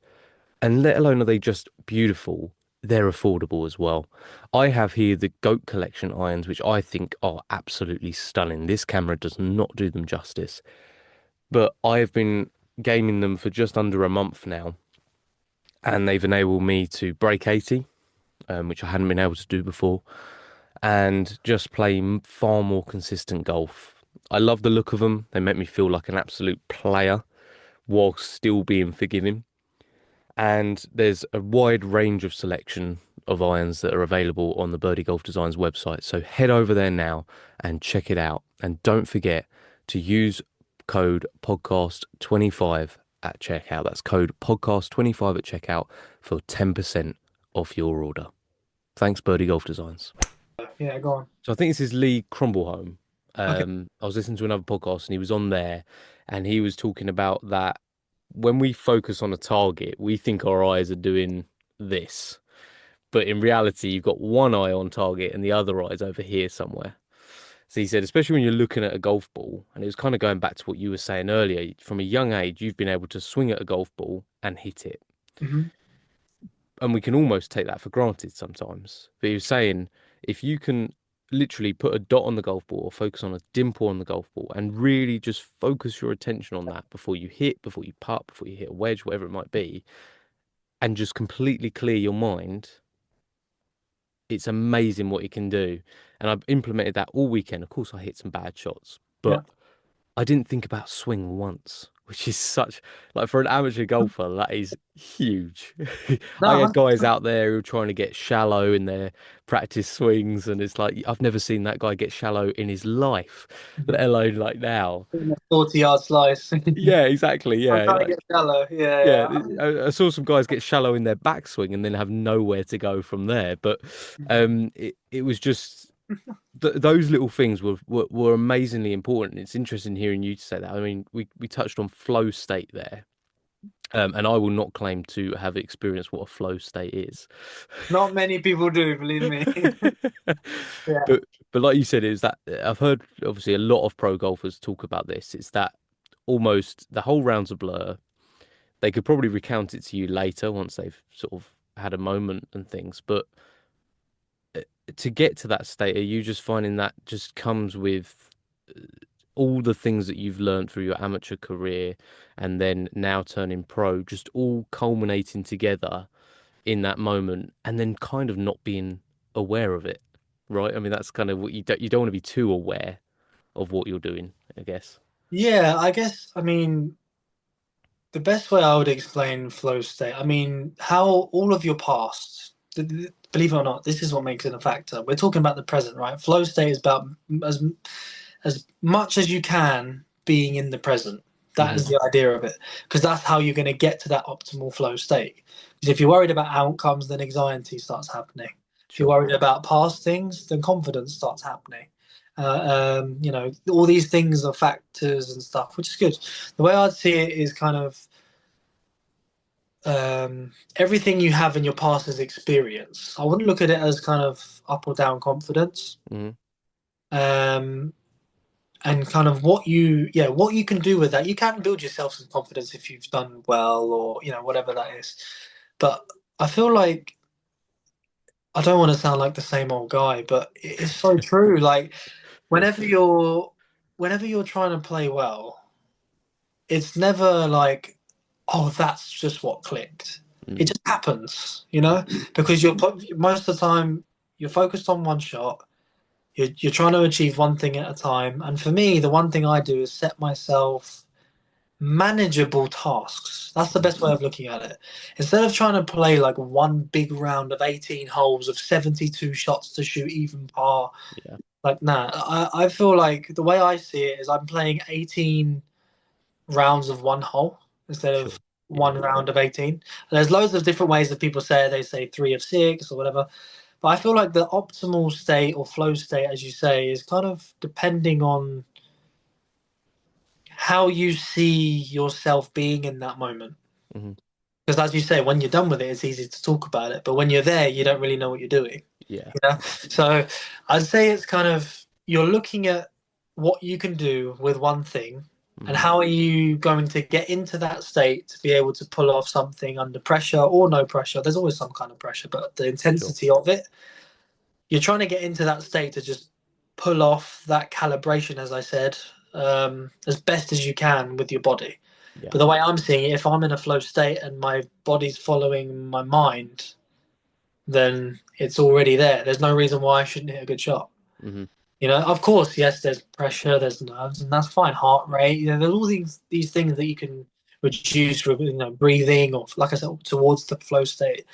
and let alone are they just beautiful, they're affordable as well. I have here the Goat Collection irons, which I think are absolutely stunning. This camera does not do them justice, but I have been gaming them for just under a month now, and they've enabled me to break 80, which I hadn't been able to do before, and just play far more consistent golf. I love the look of them. They make me feel like an absolute player whilst still being forgiving. And there's a wide range of selection of irons that are available on the Birdie Golf Designs website. So head over there now and check it out. And don't forget to use code podcast25 at checkout. That's code podcast25 at checkout for 10% off your order. Thanks, Birdie Golf Designs. Yeah, go on. So I think this is Lee Crumblehome. Okay. I was listening to another podcast and he was on there and he was talking about that when we focus on a target, we think our eyes are doing this. But in reality, you've got one eye on target and the other eye's over here somewhere. So he said, especially when you're looking at a golf ball, and it was kind of going back to what you were saying earlier, from a young age, you've been able to swing at a golf ball and hit it. Hmm. And we can almost take that for granted sometimes. But he was saying, if you can literally put a dot on the golf ball or focus on a dimple on the golf ball and really just focus your attention on that before you hit, before you putt, before you hit a wedge, whatever it might be, and just completely clear your mind, it's amazing what you can do. And I've implemented that all weekend. Of course, I hit some bad shots, Yeah. but I didn't think about swing once, which is such like for an amateur golfer, that is huge. No, I had guys 100%. out there who were trying to get shallow in their practice swings, and it's like I've never seen that guy get shallow in his life, let alone like now. 40-yard slice. Yeah, exactly. I'm Yeah, trying to like get shallow. Yeah, yeah, yeah. I saw some guys get shallow in their backswing and then have nowhere to go from there. But it was just those little things were amazingly important. It's interesting hearing you say that. I mean, we touched on flow state there, and I will not claim to have experienced what a flow state is. Not many people do, believe me. Yeah. But but like you said, is that I've heard obviously a lot of pro golfers talk about this. It's that almost the whole round's a blur. They could probably recount it to you later once they've sort of had a moment and things, but to get to that state, are you just finding that just comes with all the things that you've learned through your amateur career and then now turning pro, just all culminating together in that moment and then kind of not being aware of it, right? I mean, that's kind of what you don't want to be too aware of what you're doing, I guess. Yeah, I guess, I mean, the best way I would explain flow state, I mean, how all of your past, believe it or not, this is what makes it a factor. We're talking about the present, right? Flow state is about as much as you can being in the present. That Hmm. is the idea of it, because that's how you're going to get to that optimal flow state. Because if you're worried about outcomes, then anxiety starts happening. If you're Sure. worried about past things, then confidence starts happening. All these things are factors and stuff, which is good. The way I'd see it is kind of everything you have in your past is experience. I wouldn't look at it as kind of up or down confidence. Hmm. Um, and kind of what you can do with that. You can build yourself some confidence if you've done well or whatever that is. But I feel like I don't want to sound like the same old guy, but it's so true. Like Sure. whenever you're whenever you're trying to play well, it's never like, oh, that's just what clicked. It Mm. just happens, because most of the time you're focused on one shot. You're trying to achieve one thing at a time. And for me, the one thing I do is set myself manageable tasks. That's the best way of looking at it. Instead of trying to play like one big round of 18 holes of 72 shots to shoot even par, Yeah, like, nah, I feel like the way I see it is I'm playing 18 rounds of one hole instead sure. of Yeah. one round of 18. And there's loads of different ways that people say it. They say 3 of 6 or whatever. But I feel like the optimal state or flow state, as you say, is kind of depending on how you see yourself being in that moment. Hmm. Because as you say, when you're done with it, it's easy to talk about it. But when you're there, you don't really know what you're doing. Yeah. You know? So I'd say it's kind of you're looking at what you can do with one thing and Hmm. how are you going to get into that state to be able to pull off something under pressure or no pressure. There's always some kind of pressure, but the Sure. intensity of it, you're trying to get into that state to just pull off that calibration, as I said, as best as you can with your body. Yeah. But the way I'm seeing it, if I'm in a flow state and my body's following my mind, then it's already there. There's no reason why I shouldn't hit a good shot. Hmm. Of course, yes, there's pressure, there's nerves, and that's fine. Heart rate, there's all these things that you can reduce, breathing, or like I said, towards the flow state.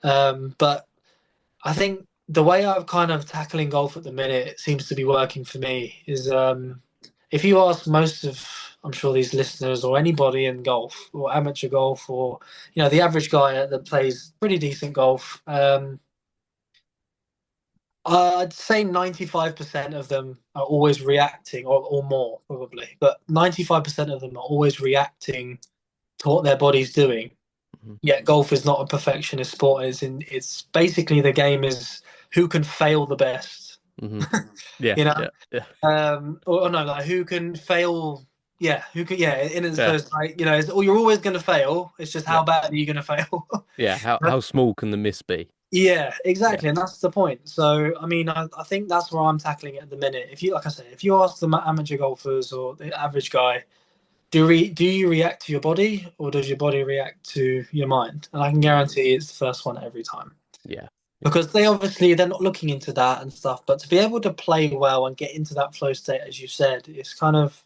But I think the way I've kind of tackling golf at the minute it seems to be working for me is if you ask most of I'm sure these listeners or anybody in golf or amateur golf or the average guy that plays pretty decent golf, I'd say 95% of them are always reacting, or more probably, but 95% of them are always reacting to what their body's doing. Hmm. Yet golf is not a perfectionist sport. It's basically the game is who can fail the best. Hmm. Yeah. you know, Yeah. Yeah. or no, like who can fail. Yeah, who can? Yeah, in it, so Yeah. it's like you're always going to fail. It's just Yeah. how bad are you going to fail? Yeah. How small can the miss be? Yeah, Yeah. exactly, and that's the point. So, I mean, I think that's where I'm tackling it at the minute. If you, like I say, if you ask the amateur golfers or the average guy, do you react to your body or does your body react to your mind? And I can Hmm. guarantee it's the first one every time Yeah. Yeah. because they're not looking into that and stuff. But to be able to play well and get into that flow state, as you said, it's kind of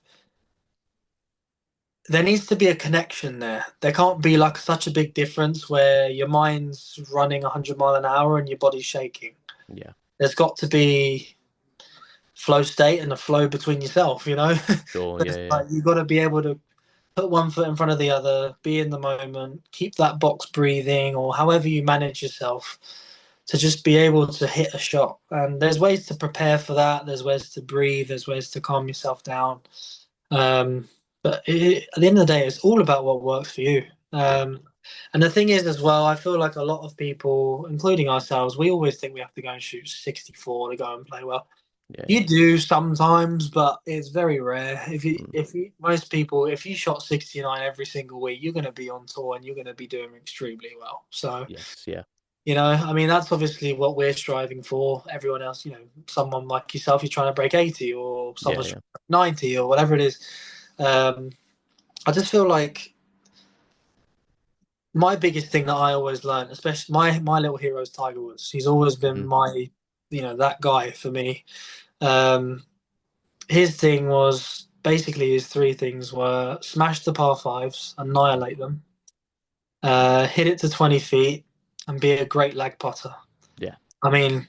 there needs to be a connection there. There can't be like such a big difference where your mind's running 100 mile an hour and your body's shaking. Yeah. There's got to be flow state and a flow between yourself, Sure. Yeah. It's Yeah. like you got to be able to put one foot in front of the other, be in the moment, keep that box breathing, or however you manage yourself to just be able to hit a shot. And there's ways to prepare for that. There's ways to breathe. There's ways to calm yourself down. Um, but at the end of the day, it's all about what works for you. Yeah. And the thing is, as well, I feel like a lot of people, including ourselves, we always think we have to go and shoot 64 to go and play well. Yeah. You do sometimes, but it's very rare. Mm. Most people, if you shot 69 every single week, you're going to be on tour and you're going to be doing extremely well. So, Yes. Yeah. I mean, that's obviously what we're striving for. Everyone else, someone like yourself, you're trying to break 80 or Yeah. someone's Yeah. 90 or whatever it is. Um, I just feel like my biggest thing that I always learn, especially my little hero is Tiger Woods. He's always been Hmm. my, that guy for me. Um, his thing was basically his three things were smash the par fives, annihilate them, hit it to 20 feet, and be a great lag putter. Yeah. I mean,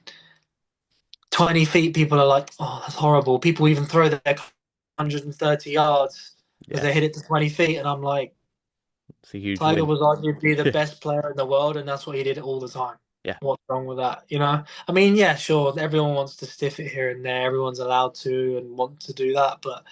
20 feet, people are like, oh, that's horrible. People even throw their 130 yards because Yeah. they hit it to 20 feet. And I'm like, It's a huge Tiger win. was arguably the best player in the world, and that's what he did all the time. Yeah. What's wrong with that? I mean, yeah, sure, everyone wants to stiff it here and there. Everyone's allowed to and want to do that. But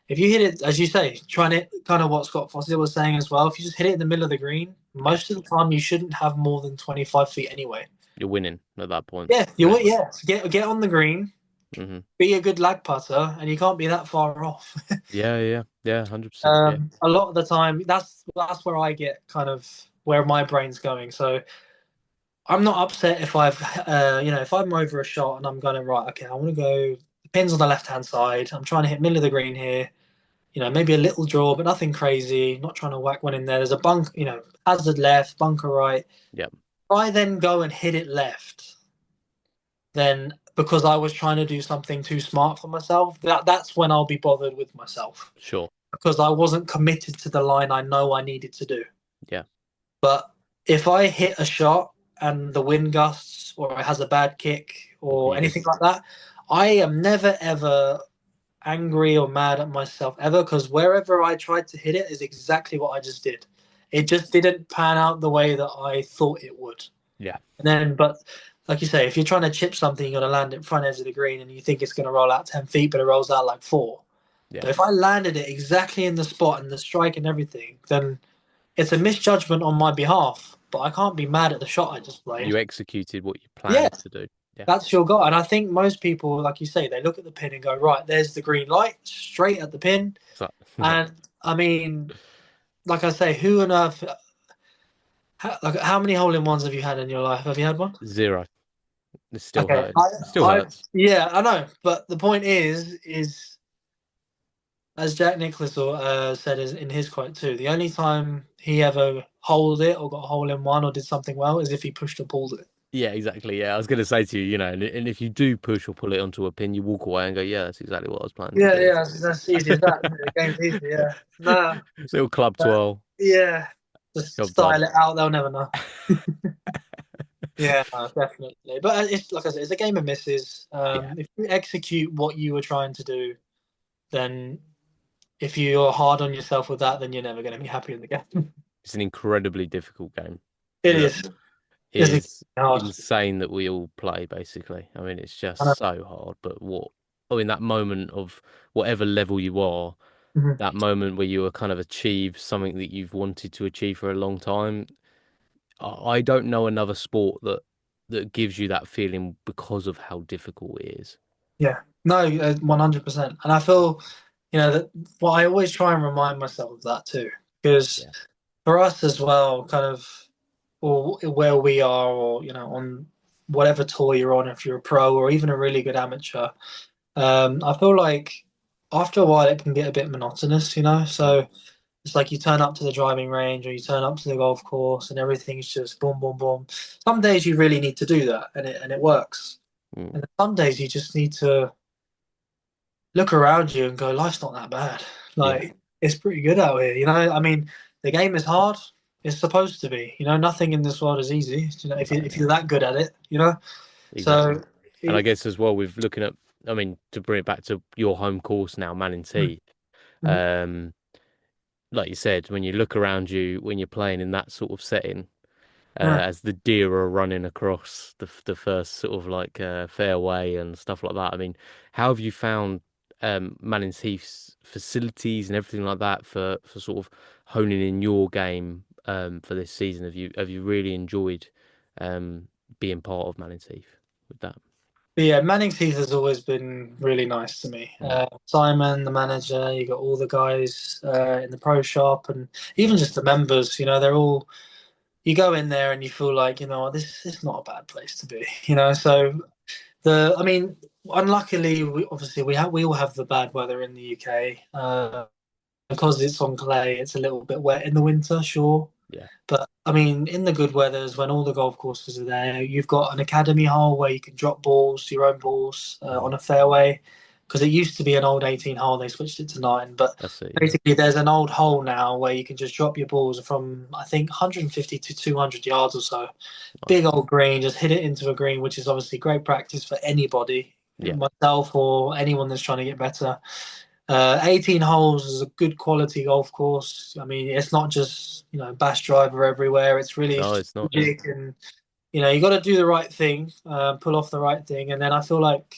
if you hit it, as you say, trying it kind of what Scott Foster was saying as well, if you just hit it in the middle of the green, Yeah. most of the time you shouldn't have more than 25 feet anyway. You're winning at that point. Yeah, Yeah. yeah. So get on the green, Hmm. be a good lag putter, and you can't be that far off. Yeah. Yeah. Yeah. 100%. Yeah. A lot of the time, that's where I get kind of where my brain's going. So I'm not upset if if I'm over a shot and I'm going right, okay, I want to go. Depends on the left hand side. I'm trying to hit middle of the green here. Maybe a little draw, but nothing crazy. Not trying to whack one in there. There's a bunk, hazard left, bunker right. Yeah. If I then go and hit it left, then because I was trying to do something too smart for myself, that's when I'll be bothered with myself Sure. because I wasn't committed to the line I know I needed to do. Yeah. But if I hit a shot and the wind gusts or it has a bad kick or You anything just. like that, I am never ever angry or mad at myself ever because wherever I tried to hit it is exactly what I just did. It just didn't pan out the way that I thought it would. Yeah. But like you say, if you're trying to chip something, you're going to land it front edge of the green and you think it's going to roll out 10 feet, but it rolls out like 4. Yeah. But if I landed it exactly in the spot and the strike and everything, then it's a misjudgment on my behalf. But I can't be mad at the shot I just played. You executed what you Yeah, planned to do. Yeah. that's your goal. And I think most people, like you say, they look at the pin and go, right, there's the green light straight at the pin. So, yeah. And I mean, like I say, who on earth, like, how many hole in ones have you had in your life? Have you had one? 0. It still Okay, hurts. It still I, hurts. yeah, I know. But the point is as Jack Nicklaus said in his quote too, the only time he ever holed it or got a hole in one or did something well is if he pushed or pulled it. Yeah, exactly. Yeah, I was going to say to you, and if you do push or pull it onto a pin, you walk away and go, yeah, that's exactly what I was planning to Yeah, do. yeah, that's easy as that. Isn't it? The game's easy. Yeah, no, Little club twirl, yeah, just job done. style it out. They'll never know. Yeah, no, definitely. But it's like I said, it's a game of misses. Yeah, If you execute what you were trying to do, then if you're hard on yourself with that, then you're never going to be happy in the game. it's an incredibly difficult game It that is. It's is hard. insane that we all play, basically. I mean, it's I know. just so hard. But in that moment of whatever level you are, Mhm. that moment where you kind of achieve something that you've wanted to achieve for a long time, I don't know another sport that gives you that feeling because of how difficult it is. Yeah, no, 100%. And I feel, that what I always try and remind myself of that too, because Yeah. for us as well, kind of, or where we are, or on whatever tour you're on, if you're a pro or even a really good amateur, I feel like after a while it can get a bit monotonous. Mm. So it's like you turn up to the driving range or you turn up to the golf course and everything's just boom, boom, boom. Some days you really need to do that and it works. Mm. And some days you just need to look around you and go, life's not that bad. Yeah, Like, it's pretty good out here. I mean, the game is hard. It's supposed to be. Nothing in this world is easy. If no, you're that good at it. exactly. So, And I it, guess as well, with looking at, I mean, to bring it back to your home course now, Manning mm, T, mm, um, like you said, when you look around you, when you're playing in that sort of setting, yeah. as the deer are running across the first sort of like fairway and stuff like that. I mean, how have you found Manning's Heath's facilities and everything like that for sort of honing in your game for this season? Have you really enjoyed being part of Manning's Heath with that? But yeah, Manning's Heath has always been really nice to me. Mm. Simon, the manager, you got all the guys in the pro shop, and even just the members. They're all. You go in there and you feel like this is not a bad place to be. So I mean, unluckily, we all have the bad weather in the UK. Because it's on clay, it's a little bit wet in the winter, sure. Yeah, But I mean, in the good weathers, when all the golf courses are there, you've got an academy hole where you can drop balls, your own balls, hmm, on a fairway. Because it used to be an old 18 hole, they switched it to 9. But that's it. Yeah, basically, there's an old hole now where you can just drop your balls from, I think, 150 to 200 yards or so. Big nice. old green, just hit it into a green, which is obviously great practice for anybody, Yeah, myself or anyone that's trying to get better. 18 holes is a good quality golf course. I mean, it's not just, bash driver everywhere. It's really no, it's not. Yeah. strategic and, you got to do the right thing, pull off the right thing. And then I feel like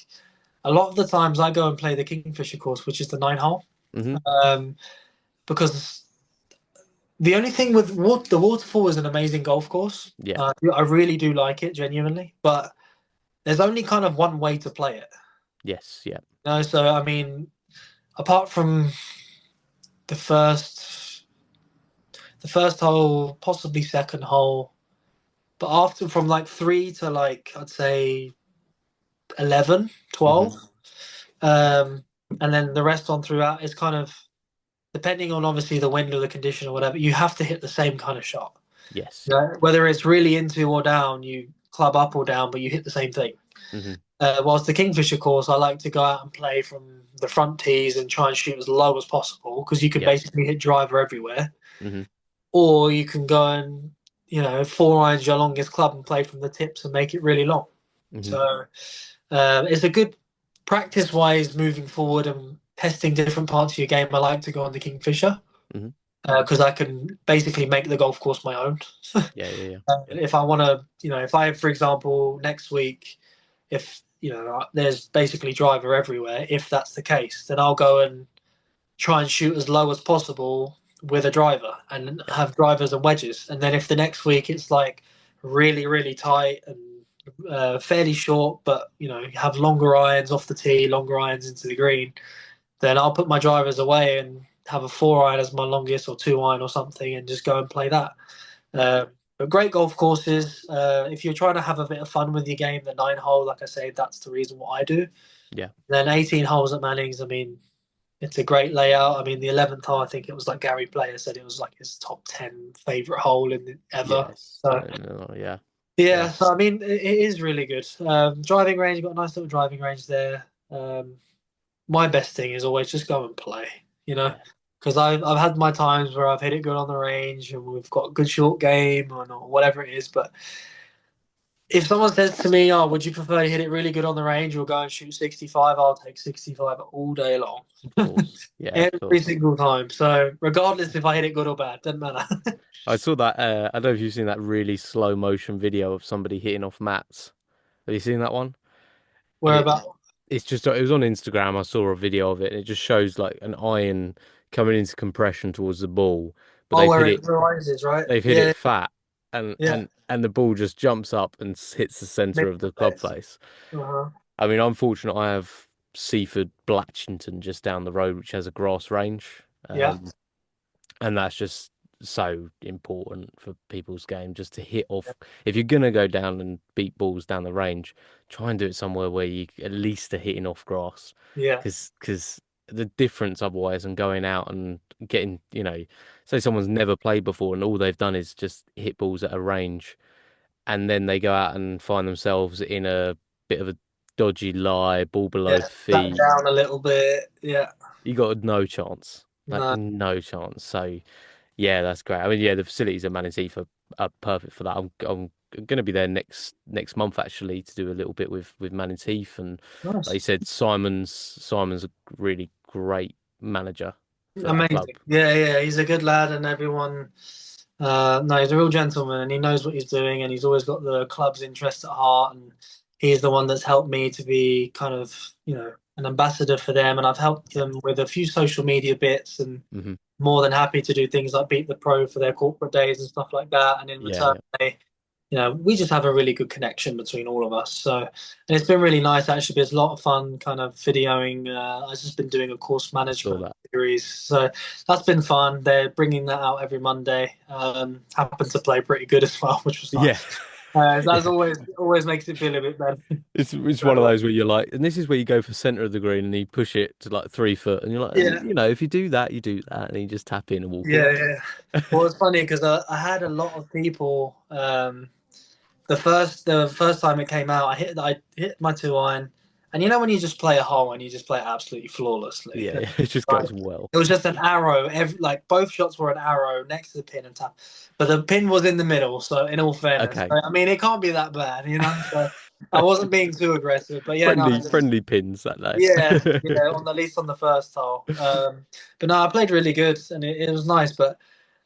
a lot of the times I go and play the Kingfisher course, which is the 9 hole, Hmm. um, because the only thing with the waterfall is an amazing golf course. Yeah. I really do like it genuinely, but there's only kind of one way to play it. Yes. Yeah. So I mean, apart from the first the first hole, possibly second hole. But after from like 3 to like I'd say 11, Hmm. 12, and then the rest on throughout is kind of depending on obviously the wind or the condition or whatever. You have to hit the same kind of shot. Yes. Yeah. Yeah, whether it's really into or down, you club up or down, but you hit the same thing. Hmm. Whilst the Kingfisher course, I like to go out and play from the front tees and try and shoot as low as possible because you can Yeah. basically hit driver everywhere. Hmm. Or you can go and 4 irons your longest club and play from the tips and make it really long. Hmm. So it's a good practice wise moving forward and testing different parts of your game. I like to go on the Kingfisher. Hmm. because I can basically make the golf course my own. Yeah, yeah, yeah. If I want to, if I, for example, next week, if there's basically driver everywhere, if that's the case, then I'll go and try and shoot as low as possible with a driver and Yeah, have drivers and wedges. And then if the next week it's like really, really tight and fairly short, but you have longer irons off the tee, longer irons into the green, then I'll put my drivers away and have a 4 iron as my longest or 2 iron or something and just go and play that. Um, but great golf courses. If you're trying to have a bit of fun with your game, the 9 hole, like I say, that's the reason what I do. yeah, Then 18 holes at Manning's, I mean, it's a great layout. I mean, the 11th hole, I think it was like Gary Player said it was like his top 10 favorite hole in ever. yes, So yeah, yeah, yeah, so I mean, it is really good. Driving range, you've got a nice little driving range there. My best thing is always just go and play, you know, yeah. because I've had my times where I've hit it good on the range and we've got a good short game or whatever it is. But if someone says to me, "Oh, would you prefer to hit it really good on the range or go and shoot 65?" I'll take 65 all day long, Of course, yeah, of every course. single time. So regardless if I hit it good or bad, doesn't matter. I saw that. I don't know if you've seen that really slow motion video of somebody hitting off mats. Have you seen that one? And Where about? it's just it was on Instagram. I saw a video of it, and it just shows like an iron coming into compression towards the ball, but Oh, where it rises, right? they've hit Yeah, it fat, and yeah. the ball just jumps up and hits the center Makes of the the club best. face. Uh-huh. I mean, I'm fortunate. I have Seaford Blatchington just down the road, which has a grass range. Yeah, And that's just so important for people's game just to hit off. If you're gonna go down and beat balls down the range, try and do it somewhere where you at least are hitting off grass, yeah, because the difference otherwise and going out and getting, say someone's never played before and all they've done is just hit balls at a range, and then they go out and find themselves in a bit of a dodgy lie, ball below yeah. Back feet. down a little bit. Yeah. You got no chance, like No. no chance. So. Yeah, that's great. I mean, yeah, the facilities at Man City are perfect for that. I'm going to be there next month actually to do a little bit with Man Heath, and like you Nice. said, Simon's a really great manager for that club. Amazing. Yeah, yeah. He's a good lad, and everyone. No, he's a real gentleman, and he knows what he's doing, and he's always got the club's interest at heart. And he's the one that's helped me to be kind of, an ambassador for them, and I've helped them with a few social media bits, and Hmm. more than happy to do things like beat the pro for their corporate days and stuff like that. And in Yeah, return, yeah, we just have a really good connection between all of us. So, and it's been really nice actually. It's a lot of fun kind of videoing. I've just been doing a course saw management that. series. So that's been fun. They're bringing that out every Monday. Happened to play pretty good as well, which was Yeah, nice. That's yeah. always makes it feel a bit better. It's one of So, those where you're like, and this is where you go for center of the green and you push it to like 3 foot, and you're like, and yeah, if you do that, you do that, and you just tap in and walk yeah, away. yeah. Well, it's funny because I had a lot of people. The first time it came out, I hit my 2 iron, and when you just play a hole and you just play it absolutely flawlessly. Yeah, yeah, it just Like, goes well. it was just an arrow. Like both shots were an arrow next to the pin and tap, but the pin was in the middle. So in all fairness, Okay. I mean it can't be that bad. So I wasn't being too aggressive, but yeah, no, Friendly pins that yeah, day. yeah, at least on the first hole. But no, I played really good and it was nice. But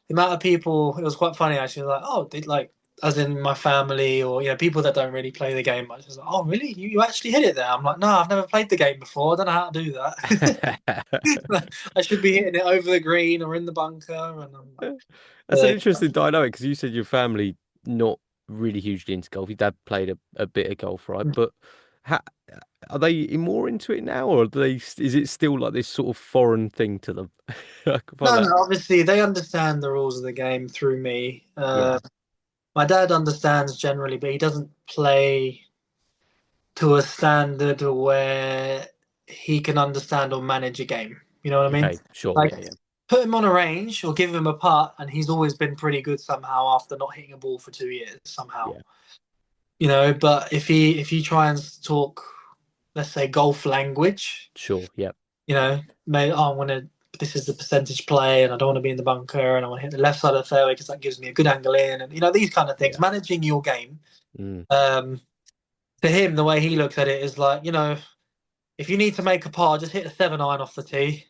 the amount of people, it was quite funny actually. Like, oh, did like as in my family or people that don't really play the game much. It's like, oh, really? You actually hit it there? I'm like, no, I've never played the game before. I don't know how to do that. I should be hitting it over the green or in the bunker. And I'm like, That's an interesting dynamic because you said your family not really hugely into golf. Your dad played a bit of golf, right? But how, are they more into it now, or is it still like this sort of foreign thing to them? I can find no, that. no. Obviously, they understand the rules of the game through me. Yeah. My dad understands generally, but he doesn't play to a standard where he can understand or manage a game. You know what I mean? Okay. Sure. Like Yeah. Yeah. put him on a range or give him a putt, and he's always been pretty good somehow after not hitting a ball for 2 years somehow. Yeah. But if you try and talk, let's say golf language, Sure. Yeah. maybe I want to. This is the percentage play, and I don't want to be in the bunker, and I want to hit the left side of the fairway because that gives me a good angle in, and these kind of things. Yeah. Managing your game. Mm. Um, to him, the way he looks at it is like, if you need to make a par, just hit a 7 iron off the tee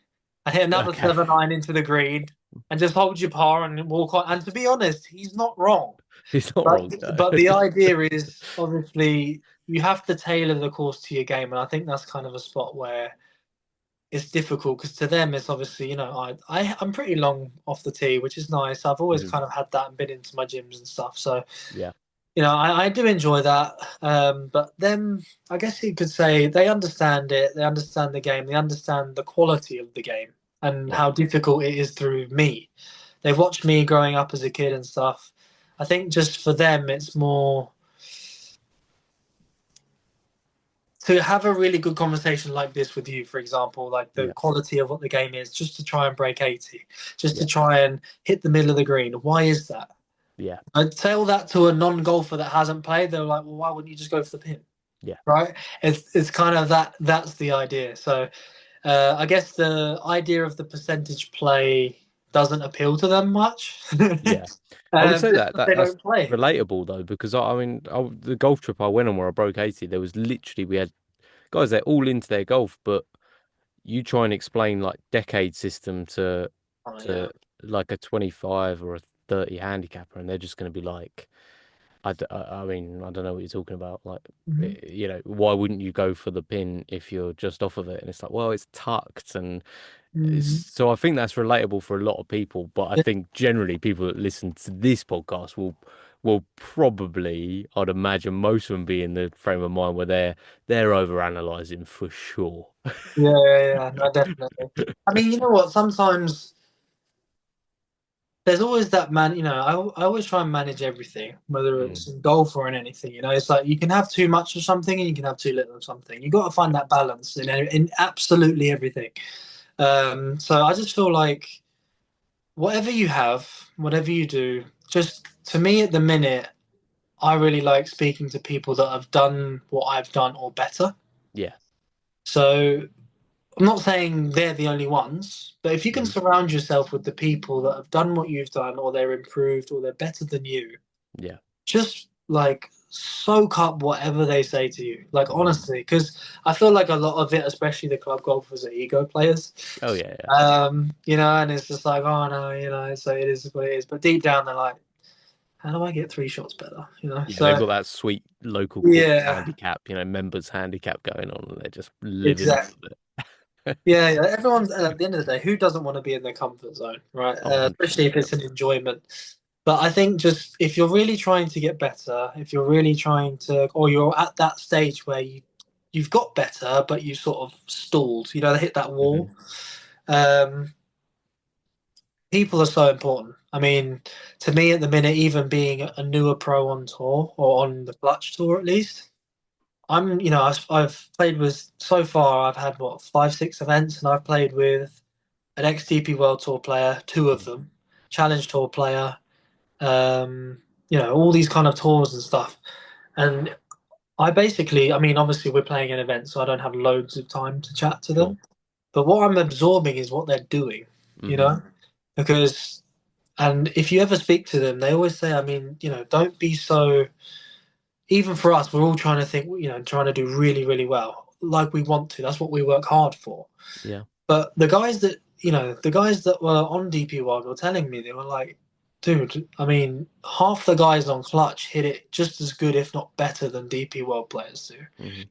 and hit another Okay. 7 iron into the green. and just hold your par and walk on. And to be honest, he's not wrong. He's not But wrong. No. but the idea is obviously you have to tailor the course to your game, and I think that's kind of a spot where it's difficult because to them it's obviously I'm pretty long off the tee, which is nice. I've always Mhm. kind of had that and been into my gyms and stuff, so Yeah, I do enjoy that. But them, I guess you could say they understand it. They understand the game. They understand the quality of the game and yeah, how difficult it is through me. They've watched me growing up as a kid and stuff. I think just for them, it's more to have a really good conversation like this with you, for example, like the yeah, quality of what the game is, just to try and break 80, just to yeah, try and hit the middle of the green. Why is that? yeah, I'd tell that to a non-golfer that hasn't played. They're like, well, why wouldn't you just go for the pin? yeah, Right? It's kind of that's the idea. So I guess the idea of the percentage play doesn't appeal to them much. yeah. I would say Just that, because they that's don't play. relatable though, because the golf trip I went on where I broke 80, there was literally we had guys they're all into their golf, but you try and explain like decade system Oh to yeah. like a 25 or a 30 handicapper, and they're just going to be like, I mean, I don't know what you're talking about. Like, Hmm. why wouldn't you go for the pin if you're just off of it? And it's like, well, it's tucked, and Hmm. so I think that's relatable for a lot of people. But I Yeah, think generally people that listen to this podcast will probably, I'd imagine, most of them be in the frame of mind where they're over analyzing for sure. yeah, no, definitely. I mean, you know what? Sometimes there's always that man. I always try and manage everything, whether Mm, it's in golf or in anything. It's like you can have too much of something and you can have too little of something. You got to find that balance in absolutely everything. So I just feel like whatever you have, whatever you do, just to me at the minute, I really like speaking to people that have done what I've done or better. yeah. So I'm not saying they're the only ones, but if you can Mhm. surround yourself with the people that have done what you've done, or they're improved, or they're better than you, Yeah. just like soak up whatever they say to you. Like Mhm. honestly, because I feel like a lot of it, especially the club golfers, are ego players. Oh yeah, yeah. And it's just like, oh no, so it is what it is. But deep down, they're like, how do I get 3 shots better? Yeah, they've So got that sweet local course yeah, handicap, members handicap going on, and they're just living off exactly. of it. Yeah. Everyone's at the end of the day, who doesn't want to be in their comfort zone, right? Oh, 100%. Especially if Yeah. it's an enjoyment. But I think just if you're really trying to get better, if you're really trying to, or you're at that stage where you've got better, but you sort of stalled, they hit that wall. Hmm. Um, People are so important. I mean, to me at the minute, even being a newer pro on tour or on the Clutch tour at least, I've played with so far. I've had what 5, 6 events, and I've played with an ex-DP World Tour player, two of them, Challenge Tour player, all these kind of tours and stuff. And I mean, obviously we're playing an event, so I don't have loads of time to chat to Sure. them. But what I'm absorbing is what they're doing, you Hmm. know, because and if you ever speak to them, they always say, I mean, don't be so. Even for us, we're all trying to think, trying to do really, really well, like we want to. That's what we work hard for. Yeah. But the guys that were on DP World were telling me, they were like, dude, I mean, half the guys on Clutch hit it just as good, if not better, than DP World players do, Hmm.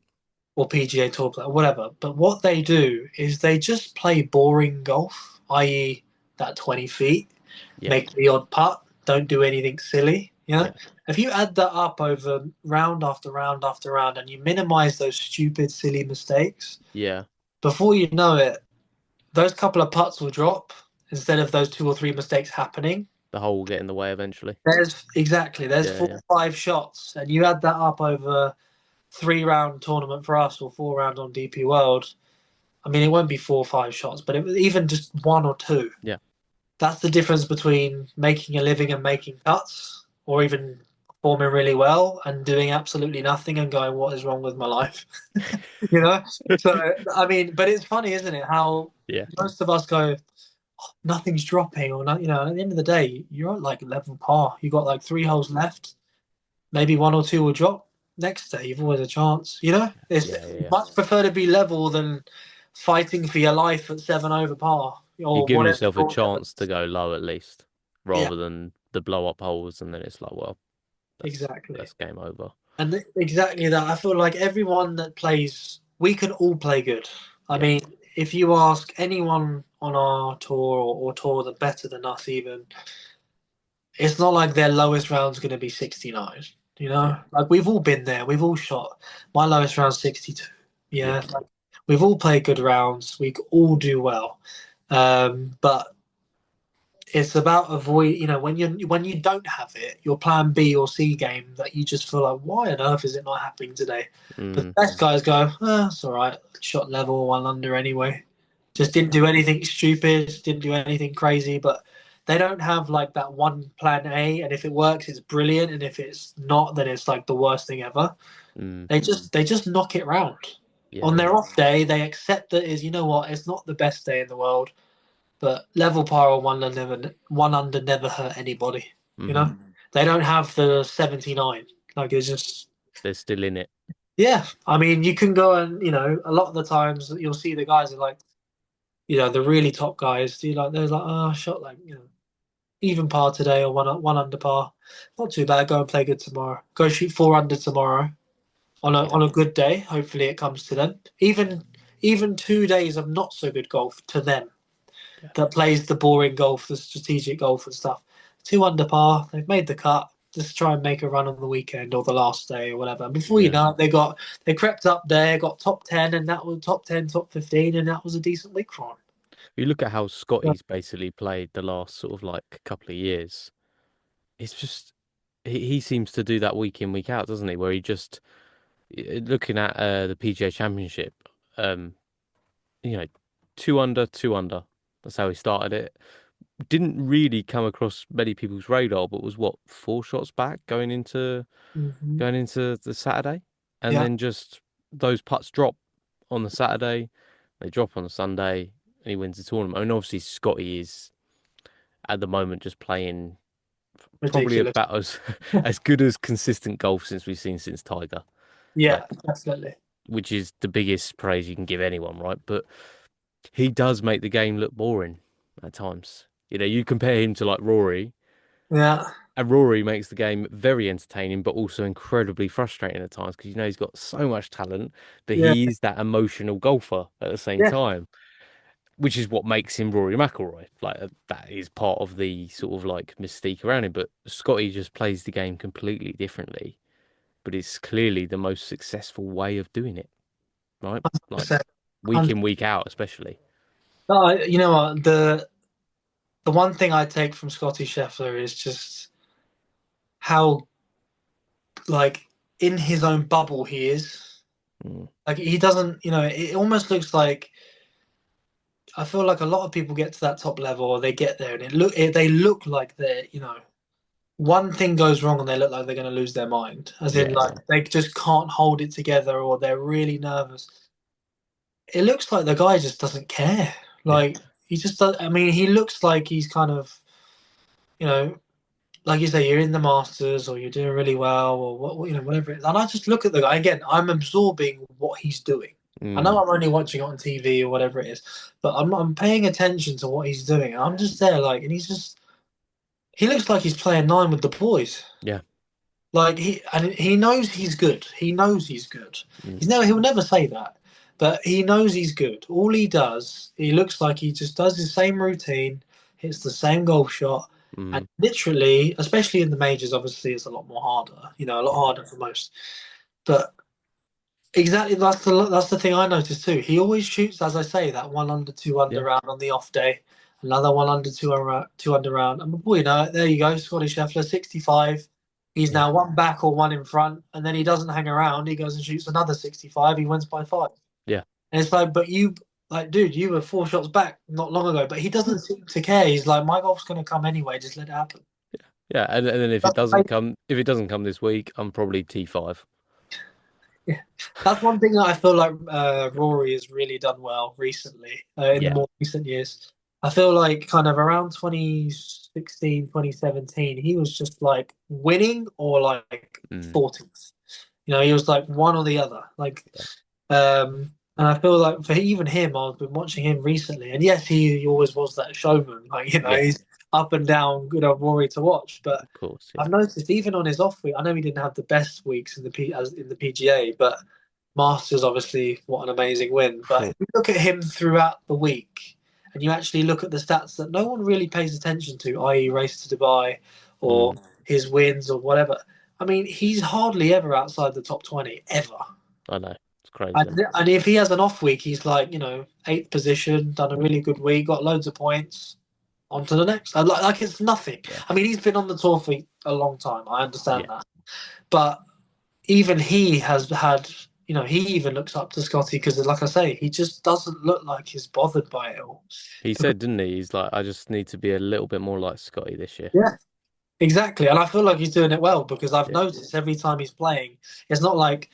or PGA Tour players, whatever. But what they do is they just play boring golf, i.e., that 20 feet, Yeah. make the odd putt, don't do anything silly. Yeah. If you add that up over round after round after round, and you minimize those stupid, silly mistakes, Yeah. before you know it, those couple of putts will drop instead of those 2 or 3 mistakes happening. The hole will get in the way eventually. There's Yeah. four Yeah. or five shots, and you add that up over 3 round tournament for us or 4 round on DP World. I mean, it won't be 4 or 5 shots, but even just one or two. Yeah. That's the difference between making a living and making cuts, or even performing really well and doing absolutely nothing and going, "What is wrong with my life?" you know. So I mean, but it's funny, isn't it? How Yeah. most of us go, nothing's dropping, or not. At the end of the day, you're at like level par. You got like 3 holes left. Maybe one or two will drop. Next day, you've always a chance. It's Yeah. Yeah. Yeah. much prefer to be level than fighting for your life at 7 over par. You're or giving whatever yourself a your level chance to is. go low at least, Yeah, rather than the blow up holes, and then it's like, well, exactly. that's game over. And exactly that. I feel like everyone that plays, we can all play good. I Yeah. mean, if you ask anyone on our tour or tour that better than us, even, it's not like their lowest round's going to be 69. You know, Yeah. like we've all been there. We've all shot. My lowest round's 62. Yeah. Yeah, like, we've all played good rounds. We all do well. But it's about avoid, when you don't have it, your plan B or C game that you just feel like, why on earth is it not happening today? But the Mm, best guys go, it's all right, shot level, one under anyway. Just didn't do anything stupid, didn't do anything crazy, but they don't have like that one plan A, and if it works, it's brilliant, and if it's not, then it's like the worst thing ever. mm, They just knock it round. yeah. On Yeah. their off day, they accept that is, you know what, it's not the best day in the world, but level par or one under never hurt anybody. You Hmm. know, they don't have the 79. Like it's just They're still in it. yeah. I mean, you can go and a lot of the times you'll see the guys are like the really top guys. Do you like they're like oh I shot like even par today or one under par, not too bad. Go and play good tomorrow. Go shoot four under tomorrow on a Yeah. on a good day. Hopefully it comes to them. Even 2 days of not so good golf to them Yeah. that plays the boring golf, the strategic golf and stuff. Two under par, they've made the cut. Just try and make a run on the weekend or the last day or whatever. And before you Yeah. know it, they crept up there, got top 10, and that was top 10, top 15, and that was a decent week for You look at how them. Scotty's basically played the last sort of like couple of years. It's just he seems to do that week in, week out, doesn't he? Where he just looking at the PGA Championship, um, you know, two under, two under. That's how he started it. Didn't really come across many people's radar, but was what, four shots back Hmm. going into the Saturday, and Yeah, then just those putts drop on the Saturday, they drop on the Sunday, and he wins the tournament. And obviously Scotty is at the moment just playing probably ridiculous. about as as good as consistent golf since we've seen since Tiger, like Yeah, definitely. which is the biggest praise you can give anyone, right? But he does make the game look boring at times. You compare him to like Rory, Yeah, and Rory makes the game very entertaining, but also incredibly frustrating at times because he's got so much talent, but yeah, he is that emotional golfer at the same yeah. time, which is what makes him Rory McIlroy. Like that is part of the sort of like mystique around him. But Scotty just plays the game completely differently, but it's clearly the most successful way of doing it, right? Like 100%. week in, week out, especially. You know what? The one thing I take from Scotty Scheffler is just how like in his own bubble he is. Mm. Like he doesn't, it almost looks like I feel like a lot of people get to that top level or they get there and they look like one thing goes wrong and they look like they're going to lose their mind. As in Yeah, like yeah, they just can't hold it together or they're really nervous. It looks like the guy just doesn't care. yeah. Like he just does, I mean, he looks like he's kind of, you know, like you say, you're in the Masters or you're doing really well or whatever it is. And I just look at the guy again. I'm absorbing what he's doing. I know Mm. I'm only watching it on TV or whatever it is, but I'm paying attention to what he's doing. I'm just there, like, and he looks like he's playing nine with the boys. Yeah. Like he knows he's good. He knows he's good. Mm. He'll never say that, but he knows he's good. All he does, he looks like he just does his same routine, hits the same golf shot, and Mm. literally, especially in the majors, obviously it's a lot more harder. A lot Yeah. harder for most. But exactly, that's the thing I noticed too. He always shoots, as I say, that one under, two under Yeah. round on the off day, another one under, two under round. And before you know it, there you go, Scotty Scheffler, 65. He's Yeah. now one back or one in front, and then he doesn't hang around. He goes and shoots another 65. He wins by five. Yeah. And it's like, but dude, you were four shots back not long ago. But he doesn't seem to care. He's like, my golf's going to come anyway. Just let it happen. Yeah, and then if it doesn't come this week, I'm probably T5. Yeah, that's one thing that I feel like Rory has really done well recently, in the Yeah. more recent years. I feel like kind of around 2016, 2017, he was just like winning or like Mm. 40th. He was like one or the other. Like, Yeah. And I feel like for even him, I've been watching him recently, and yes, he always was that showman. Like Yeah, he's up and down, good old Rory to watch. But of course. Yeah. I've noticed even on his off week, I know he didn't have the best weeks in the PGA, but Masters obviously what an amazing win. But Phew. if you look at him throughout the week, and you actually look at the stats that no one really pays attention to, i.e., race to Dubai or Mm, his wins or whatever. I mean, he's hardly ever outside the top 20 ever. I know. It's crazy, isn't it? And if he has an off week, he's like, eighth position, done a really good week, got loads of points. On to the next. Like it's nothing. Yeah. I mean, he's been on the tour for a long time. I Yeah. understand that, but even he has had. He even looks up to Scotty because, like I say, he just doesn't look like he's bothered by it all. He said, didn't he? He's like, I just need to be a little bit more like Scotty this year. Yeah, exactly. And I feel like he's doing it well because I've Yeah. noticed every time he's playing, it's not like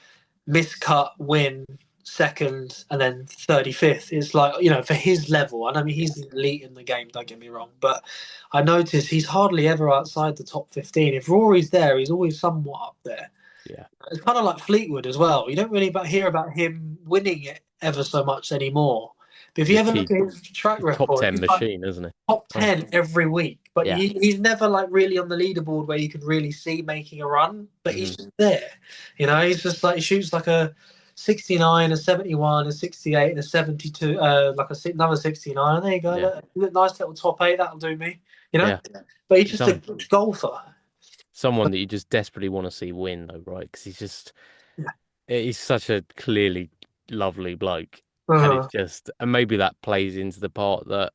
miscut, win, second, and then 35th. It's like, for his level, and I mean, he's elite in the game, don't get me wrong, but I notice he's hardly ever outside the top 15. If Rory's there, he's always somewhat up there. Yeah. It's kind of like Fleetwood as well. You don't really hear about him winning it ever so much anymore. But if He's you a ever look at his track top record, 10 he's like machine, isn't he? top Oh, 10 every week, but yeah. he's never like really on the leaderboard where you can really see making a run, but he's Hmm. just there. He's just like, he shoots like a 69, a 71, a 68, and a 72, another 69. And there you go. Yeah. Nice little top eight. That'll do me, you know? Yeah. But he's just a Some good golfer. someone that you just desperately want to see win, though, right? Because Yeah. he's such a clearly lovely bloke, and Uh, and maybe that plays into the part that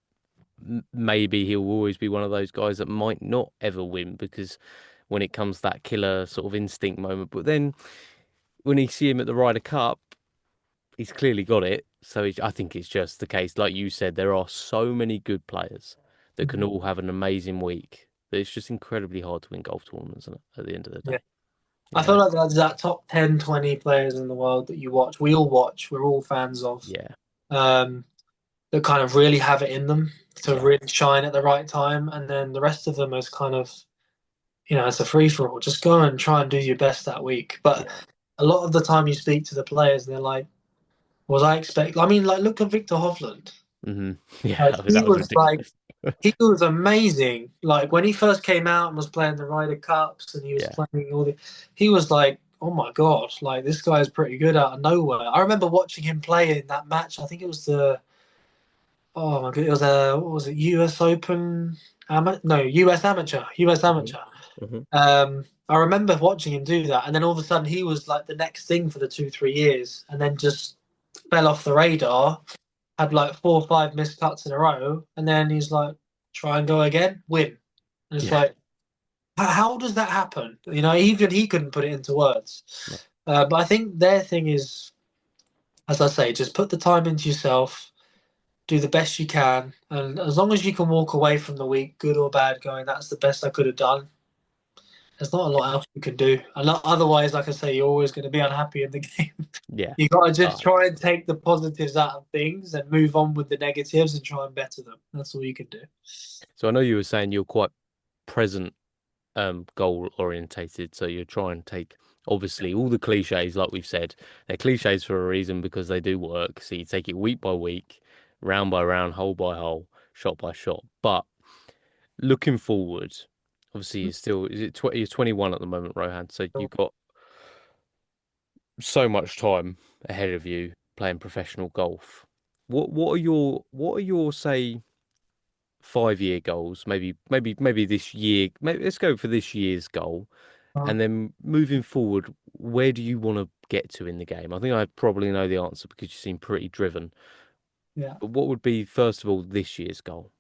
maybe he'll always be one of those guys that might not ever win because when it comes to that killer sort of instinct moment, but then when you see him at the Ryder Cup, he's clearly got it. So I think it's just the case, like you said, there are so many good players that can all have an amazing week that it's just incredibly hard to win golf tournaments, isn't it, at the end of the yeah. day. I You feel know? like there's that top 10, 20 players in the world that you watch. We all watch. We're all fans of. Yeah, Um, that kind of really have it in them to yeah, really shine at the right time, and then the rest of them is kind of, it's a free for all. Just go and try and do your best that week. But yeah. a lot of the time, you speak to the players, and they're like, "Was I expect?" I mean, like look at Victor Hovland. Hmm. Yeah, Like I mean, he that was was like, ridiculous. he was amazing. Like when he first came out and was playing the Ryder Cups, and he was Yeah, playing he was like, "Oh my God!" Like this guy is pretty good out of nowhere. I remember watching him play in that match. I think it was the Oh my god, it was a what was it? US Open, no, US Amateur, US hmm, Amateur. hmm, I remember watching him do that, and then all of a sudden he was like the next thing for the 2 3 years, and then just fell off the radar. Had like 4 or 5 missed cuts in a row, and then he's like, try and go again, win. And it's yeah. like, how does that happen? Even he couldn't put it into words. No. But I think their thing is, as I say, just put the time into yourself, do the best you can, and as long as you can walk away from the week, good or bad, going, that's the best I could have done. There's not a lot else you can do, and otherwise, like I say, you're always going to be unhappy in the game. Yeah. You got to just Uh, try and take the positives out of things and move on with the negatives and try and better them. That's all you can do. so I know you were saying you're quite present goal orientated. So you try and take obviously all the cliches, like we've said, they're cliches for a reason because they do work. So you take it week by week, round by round, hole by hole, shot by shot. But looking forward, obviously you're still you're 21 at the moment, Rohan. So you've got so much time ahead of you playing professional golf. What are your say 5 year goals? Maybe this year. Maybe let's go for this year's goal. Uh, And then moving forward, where do you want to get to in the game? I think I probably know the answer because you seem pretty driven. yeah. But what would be, first of all, this year's goal?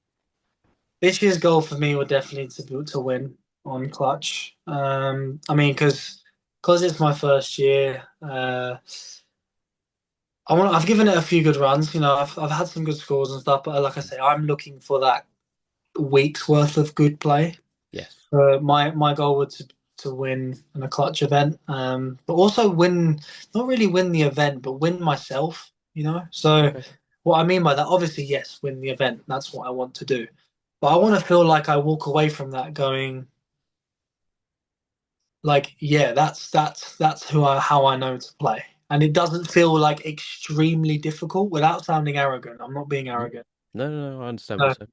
This year's goal for me would definitely to win on clutch. I mean, because it's my first year. I've given it a few good runs. I've had some good scores and stuff. But like I say, I'm looking for that week's worth of good play. Yes. My goal would to win in a clutch event, but also win, not really win the event, but win myself. So Okay. what I mean by that, obviously, yes, win the event. That's what I want to do, but I want to feel like I walk away from that going like, yeah, that's how I know to play. and it doesn't feel like extremely difficult without sounding arrogant. I'm not being Mhm. arrogant. No, no, no, I understand what No, you're saying.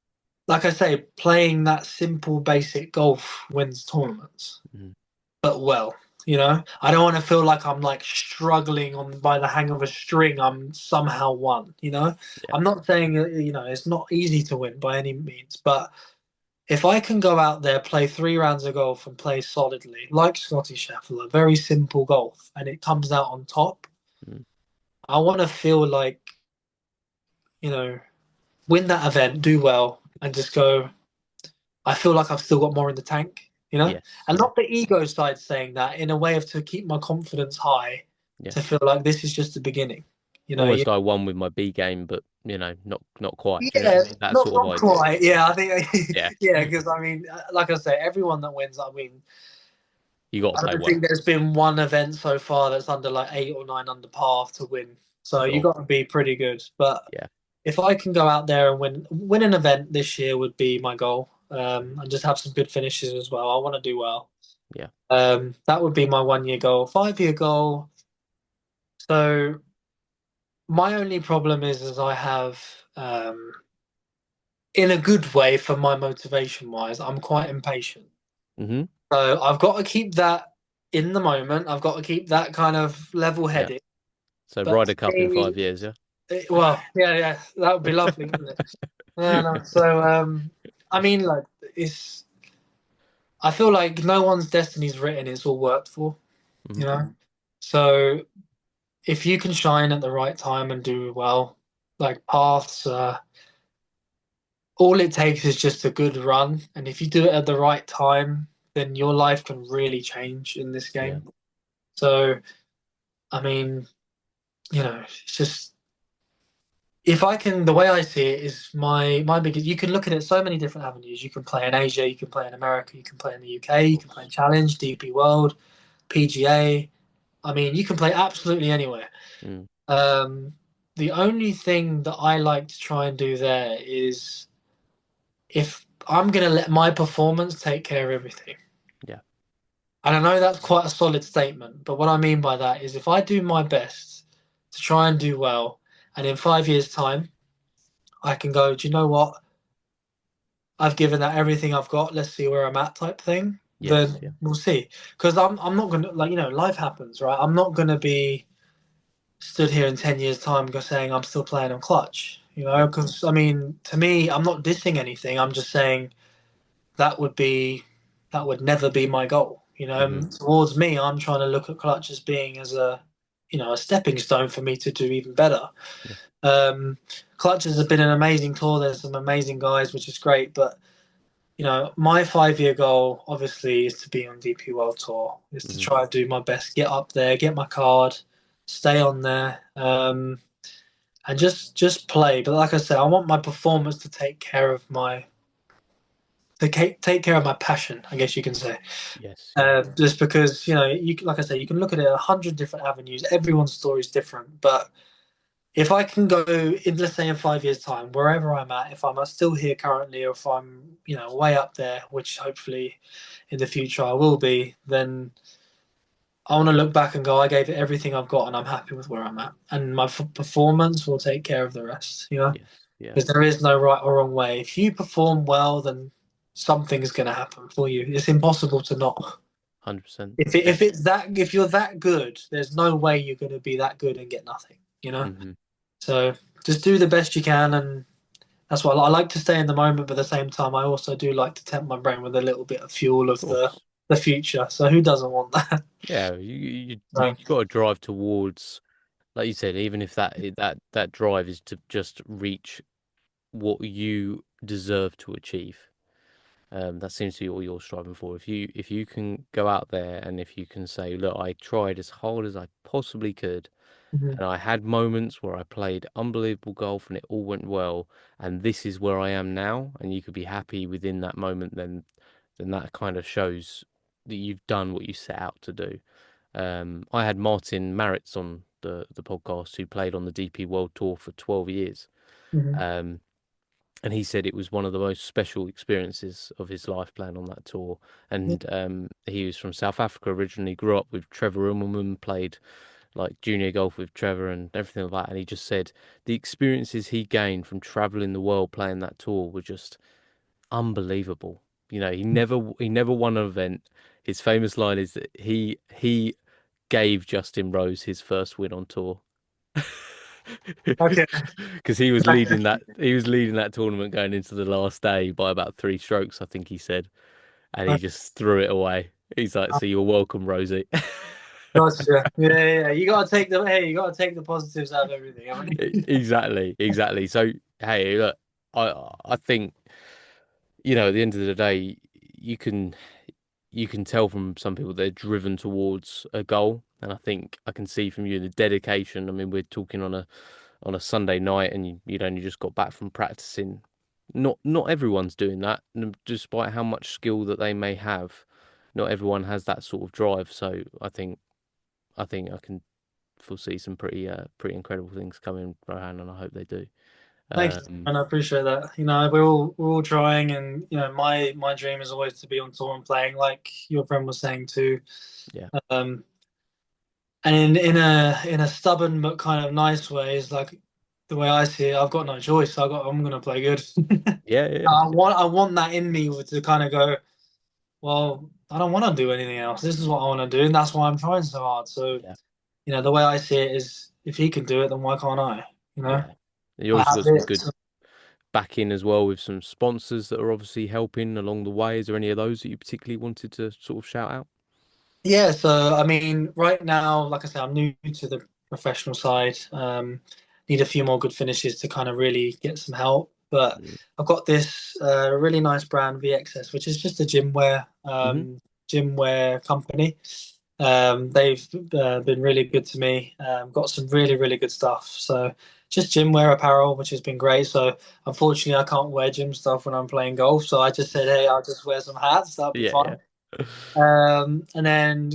like I say, playing that simple, basic golf wins tournaments. Mhm. But well, I don't want to feel like I'm like struggling on by the hang of a string. I'm somehow won. Yeah. I'm not saying it's not easy to win by any means, but if I can go out there, play 3 rounds of golf and play solidly, like Scotty Scheffler, very simple golf, and it comes out on top, Mm. I want to feel like, you know, win that event, do well, and just go, I feel like I've still got more in the tank. Yes. And Yeah. not the ego side saying that in a way of to keep my confidence high, Yeah. to feel like this is just the beginning. You know, Almost like one with my B game, but not quite. Do you know what yeah, I mean? That not sort of not idea. quite. Yeah, I think Yeah. yeah, because I mean, like I say, everyone that wins, I mean, You got to I play don't think well. there's been one event so far that's under like 8 or 9 under par to win. So you Sure. got to be pretty good. But Yeah. if I can go out there and win an event this year would be my goal. And just have some good finishes as well. I want to do well. Yeah. That would be my 1 year goal. 5 year goal. So my only problem is I have, in a good way for my motivation wise, I'm quite impatient. Hmm. So I've got to keep that in the moment. I've got to keep that kind of level Yeah. headed. So But Ryder to Cup in me, 5 years. Yeah. well, yeah, yeah, that would be lovely, wouldn't it? No, no. So, I mean, like, it's. I feel like no one's destiny's written; it's all worked for, you Hmm. know. So, if you can shine at the right time and do well, like paths, all it takes is just a good run, and if you do it at the right time, then your life can really change in this Yeah. game. So, I mean, it's just if I can, the way I see it is my biggest. You can look at it so many different avenues. You can play in Asia, you can play in America, you can play in the UK, Of you can play in course. Challenge, DP World, PGA. I mean, you can play absolutely anywhere. Mm. Um, the only thing that I like to try and do there is if I'm going to let my performance take care of everything. Yeah. And I know that's quite a solid statement, but what I mean by that is if I do my best to try and do well, and in 5 years' time, I can go, do you know what? I've given that everything I've got. Let's see where I'm at, type thing. Yes. Yeah. Then we'll see. Because I'm not gonna like life happens, right? I'm not gonna be stood here in 10 years' time saying I'm still playing on clutch. Yeah. Because I mean, to me, I'm not dissing anything. I'm just saying that would be that would never be my goal. Hmm. And towards me, I'm trying to look at clutch as being as a stepping stone for me to do even better. Yeah. Um, Clutch has been an amazing tour. There's some amazing guys, which is great, but my 5 year goal obviously is to be on DP World Tour, is to Hmm. try and do my best, get up there, get my card, stay on there, and just play. But like I said, I want my performance to take care of my passion, I guess you can say. Yes. Yeah. Just because like I say, you can look at it 100 different avenues. Everyone's story is different, but if I can go in, let's say in 5 years' time, wherever I'm at, if I'm still here currently, or if I'm, way up there, which hopefully in the future I will be, then I want to look back and go, I gave it everything I've got, and I'm happy with where I'm at, and my performance will take care of the rest. Yes. Yeah. Because there is no right or wrong way. If you perform well, then something is going to happen for you. It's impossible to not. 100%. If you're that good, there's no way you're going to be that good and get nothing. Hmm. So just do the best you can, and that's why I like to stay in the moment. But at the same time, I also do like to tempt my brain with a little bit of fuel Of of the course. the future. So who doesn't want that? Yeah. You So, got to drive towards, like you said, even if that drive is to just reach what you deserve to achieve. That seems to be all you're striving for. If you can go out there and if you can say, look, I tried as hard as I possibly could, mhm, and I had moments where I played unbelievable golf and it all went well, and this is where I am now, and you could be happy within that moment, then that kind of shows that you've done what you set out to do. I had Martin Maritz on the podcast who played on the DP World Tour for 12 years. mhm, Um, and he said it was one of the most special experiences of his life playing on that tour. yeah, And he was from South Africa originally, grew up with Trevor Immelman, played like junior golf with Trevor and everything like that, and he just said the experiences he gained from traveling the world playing that tour were just unbelievable. You know, he never won an event. His famous line is that he gave Justin Rose his first win on tour. Okay. Because he was leading that tournament going into the last day by about 3 strokes, I think he said, and he just threw it away. He's like, "So you're welcome, Rosie." Gotcha. Yeah, yeah, yeah. You gotta take the positives out of everything, haven't you? Exactly, exactly. So hey, look, I think at the end of the day, you can you can tell from some people they're driven towards a goal, and I think I can see from you the dedication. I mean, we're talking on a Sunday night, and you'd only just got back from practicing. Not everyone's doing that, and despite how much skill that they may have, not everyone has that sort of drive. So I think I can foresee some pretty incredible things coming, Rohan, and I hope they do. Thank you, Um, and I appreciate that. We're all trying, and my dream is always to be on tour and playing, like your friend was saying too. yeah, Um, and in a stubborn but kind of nice way, is like the way I see it. I've got no choice. I'm gonna play good. yeah, yeah, I want that in me to kind of go. Well, I don't want to do anything else. This is what I want to do, and that's why I'm trying so hard. So, yeah, the way I see it is, if he can do it, then why can't I? You know, yeah. You I obviously have got some good this. backing as well with some sponsors that are obviously helping along the way. Is there any of those that you particularly wanted to sort of shout out? Yeah, so I mean, right now, like I said, I'm new to the professional side. Need a few more good finishes to kind of really get some help. But I've got this really nice brand, VXS, which is just a Mm-hmm. gym wear company. They've been really good to me. Got some really, really good stuff. So just gym wear apparel, which has been great. So unfortunately, I can't wear gym stuff when I'm playing golf. So I just said, hey, I'll just wear some hats. That'll be Yeah, fine. yeah, And then,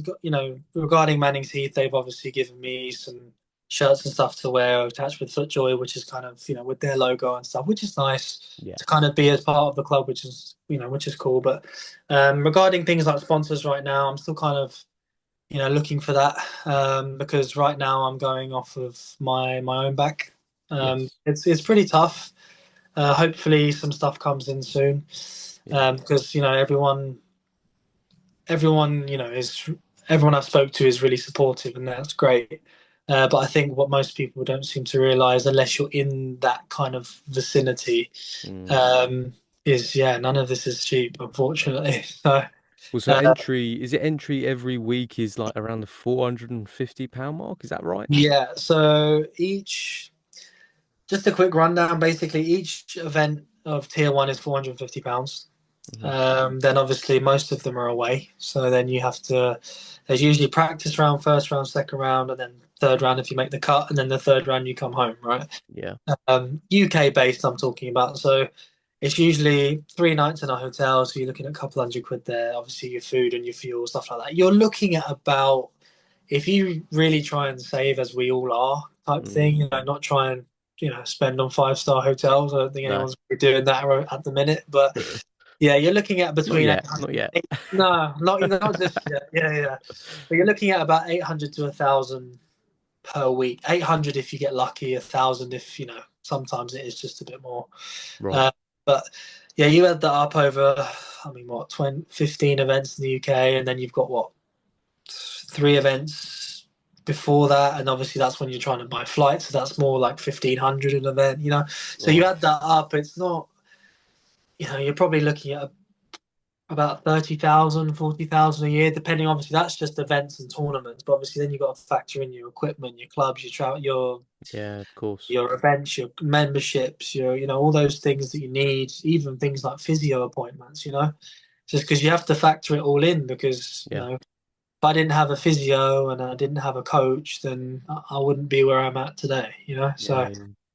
regarding Manning's Heath, they've obviously given me some shirts and stuff to wear attached with FootJoy, which is kind of, with their logo and stuff, which is nice yeah. to kind of be as part of the club, which is cool. But regarding things like sponsors right now, I'm still kind of, looking for that because right now I'm going off of my own back. Yes. It's pretty tough. Hopefully some stuff comes in soon Yeah. because, everyone, is everyone I've spoke to is really supportive, and that's great. But I think what most people don't seem to realize, unless you're in that kind of vicinity, Mm. um, is yeah, none of this is cheap, unfortunately. So Well, so uh, entry every week is like around the £450 mark? Is that right? yeah, so just a quick rundown. Basically, each event of tier one is £450. Hmm. Then obviously most of them are away. So then you have to, there's usually practice round, first round, second round, and then third round if you make the cut, and then the third round you come home, right? Yeah. UK based, I'm talking about. So it's usually 3 nights in a hotel. So you're looking at a couple £100 there. Obviously your food and your fuel, stuff like that. You're looking at about, if you really try and save as we all are, type Mm. thing, not try and, spend on 5-star hotels. I don't think No. anyone's really doing that at the minute, but yeah, you're looking at Not between yet. 800. Not yet. No, not just yet. Yeah, yeah. But you're looking at about 800 to 1,000 per week. 800 if you get lucky, 1,000 if sometimes it is just a bit more. Right. Uh, but yeah, you add that up over, I mean, what, 20, 15 events in the UK, and then you've got what, 3 events before that, and obviously that's when you're trying to buy flights, so that's more like 1,500 an event. So you Right. add that up, it's not, you're probably looking at about 30,000, 40,000 a year, depending. Obviously, that's just events and tournaments. But obviously, then you've got to factor in your equipment, your clubs, your travel, Yeah, of course. your events, your memberships, your all those things that you need, even things like physio appointments. Just because you have to factor it all in. Because Yeah. if I didn't have a physio and I didn't have a coach, then I wouldn't be where I'm at today. Yeah. So Yeah.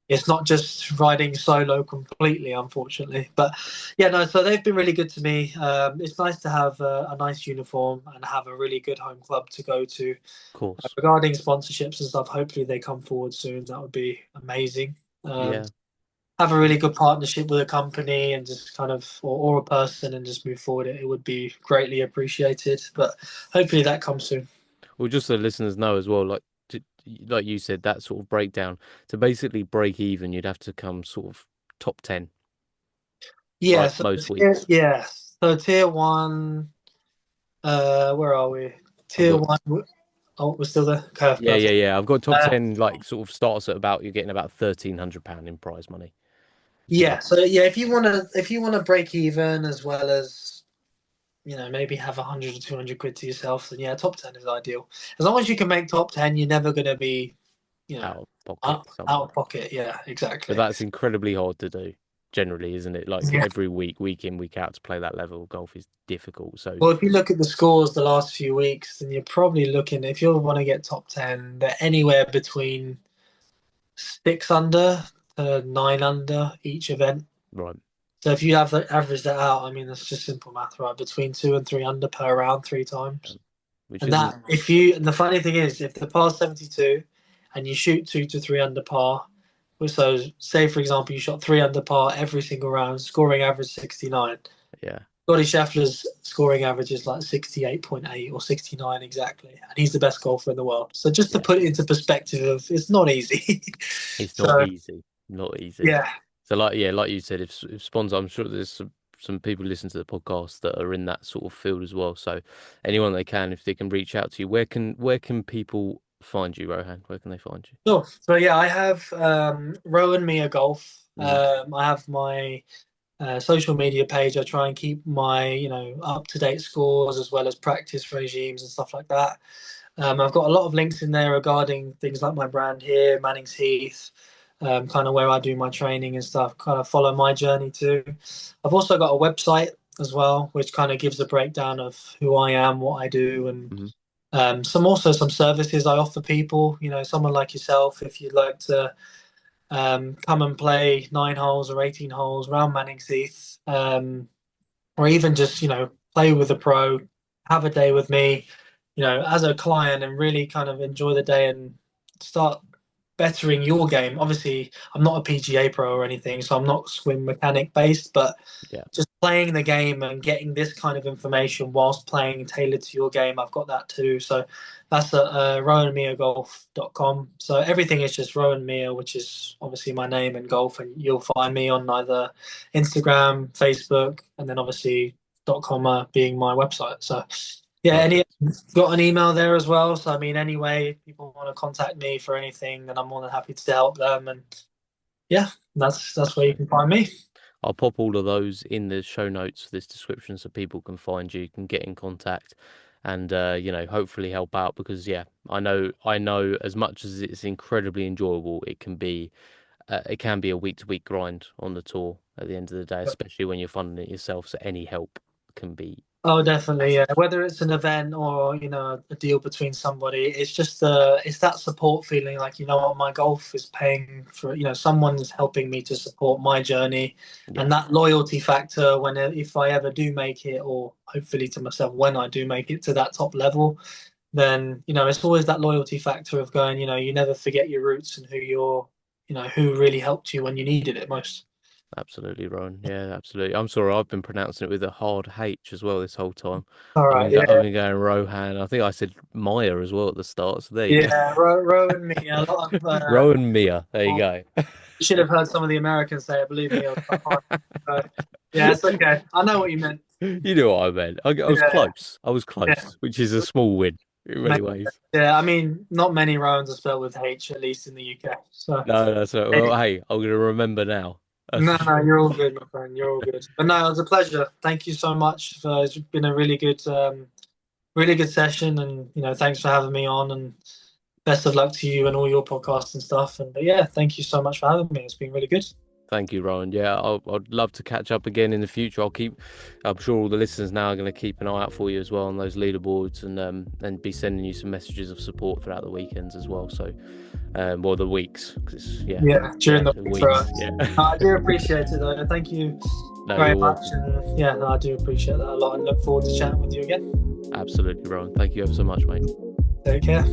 it's not just riding solo completely, unfortunately. But yeah, no. So they've been really good to me. It's nice to have a nice uniform and have a really good home club to go to. Of course. Regarding sponsorships and stuff, hopefully they come forward soon. That would be amazing. Yeah. Have a really good partnership with a company and just kind of, or a person, and just move forward. It would be greatly appreciated. But hopefully that comes soon. Well, just so listeners know as well, like like you said, that sort of breakdown to basically break even, you'd have to come sort of top 10, Yeah, right? so Most weeks. yeah, so tier one. Where are we? I've Tier got one. Oh, we're still there. Okay, yeah, yeah, perfect. yeah. I've got top Uh, 10 like sort of starts at about you're getting about £1,300 in prize money. So yeah, so yeah, if you wanna break even as well as maybe have 100 or 200 quid to yourself, then yeah, top 10 is ideal. As long as you can make top 10, you're never gonna be you know out of pocket out somewhere. of pocket. Yeah, But exactly. that's incredibly hard to do generally, isn't it? Like Yeah. every week, week in, week out to play that level of golf is difficult. So Well, if you look at the scores the last few weeks, then you're probably looking, if you want to get top 10, they're anywhere between 6 under to 9 under each event. right, So if you have average that out, I mean, that's just simple math, right? Between 2 and 3 under per round, three times. which And isn't and the funny thing is, if the par's 72 and you shoot 2 to 3 under par, so say for example, you shot 3 under par every single round, scoring average 69. yeah. Scotty Scheffler's scoring average is like 68.8 or 69 exactly, and he's the best golfer in the world. So just to Yeah, put it into perspective of it's not easy. it's not So easy, not easy. yeah. So like yeah, like you said, if sponsor, I'm sure there's some people listen to the podcast that are in that sort of field as well. So anyone they can, if they can reach out to you, where can people find you, Rohan? Where can they find you? Sure. So yeah, I have Rowan Miah Golf. Hmm. I have my social media page. I try and keep my up to date scores as well as practice regimes and stuff like that. I've got a lot of links in there regarding things like my brand here, Manning's Heath, kind of where I do my training and stuff. Kind of follow my journey too. I've also got a website as well, which kind of gives a breakdown of who I am, what I do, and Hmm. some services I offer people. Someone like yourself, if you'd like to come and play 9 holes or 18 holes around Manning's Heath, or even just play with a pro, have a day with me, as a client, and really kind of enjoy the day and start bettering your game. Obviously, I'm not a PGA pro or anything, so I'm not swim mechanic based, but Yeah, just playing the game and getting this kind of information whilst playing tailored to your game, I've got that too. So that's at rowanmiagolf.com. So everything is just Rowan Miah, which is obviously my name in golf, and you'll find me on either Instagram, Facebook, and then obviously .com being my website. So yeah, perfect. got an email there as well. So I mean, anyway, if people want to contact me for anything, then I'm more than happy to help them. And yeah, that's That's where you can find me. I'll pop all of those in the show notes for this description so people can find you, can get in contact, and hopefully help out because yeah, I know as much as it's incredibly enjoyable, it can be a week to week grind on the tour at the end of the day, especially when you're funding it yourself. So any help can be Oh, definitely, yeah. massive. Whether it's an event or a deal between somebody, it's just it's that support feeling. Like what, my golf is paying for. Someone is helping me to support my journey, Yeah, and that loyalty factor. If I ever do make it, or hopefully to myself when I do make it to that top level, then it's always that loyalty factor of going. You never forget your roots and who really helped you when you needed it most. absolutely, Ron. Yeah, absolutely. I'm sorry, I've been pronouncing it with a hard H as well this whole time. All I've right, been go- yeah, I've been going Rohan. I think I said Maya as well at the start. So there you go. yeah. Row and me, a lot of. Rowan Mia. There you go. You should have heard some of the Americans say it. Believe me, it was quite hard. So, yeah, it's okay. I know what you meant. You know what I meant. I was Yeah, close. I was yeah, close, which is a small win in many mate. ways. Yeah. I mean, not many rounds are spelled with H, at least in the UK. So, No, that's right. Well, hey, I'm gonna remember now. That's no, for no, sure. you're all good, my friend. You're all good. But no, it was a pleasure. Thank you so much. It's been a really good session, and thanks for having me on. And best of luck to you and all your podcasts and stuff. And but yeah, thank you so much for having me. It's been really good. Thank you, Rowan. Yeah, I'd love to catch up again in the future. I'm sure all the listeners now are going to keep an eye out for you as well on those leaderboards and be sending you some messages of support throughout the weekends as well. So, well, the weeks, because Yeah, during the the week for weeks. us. Yeah. I do appreciate it though. Thank you No, very you're much. welcome. And yeah, no, I do appreciate that a lot and look forward to chatting with you again. Absolutely, Rowan. Thank you ever so much, mate. Take care.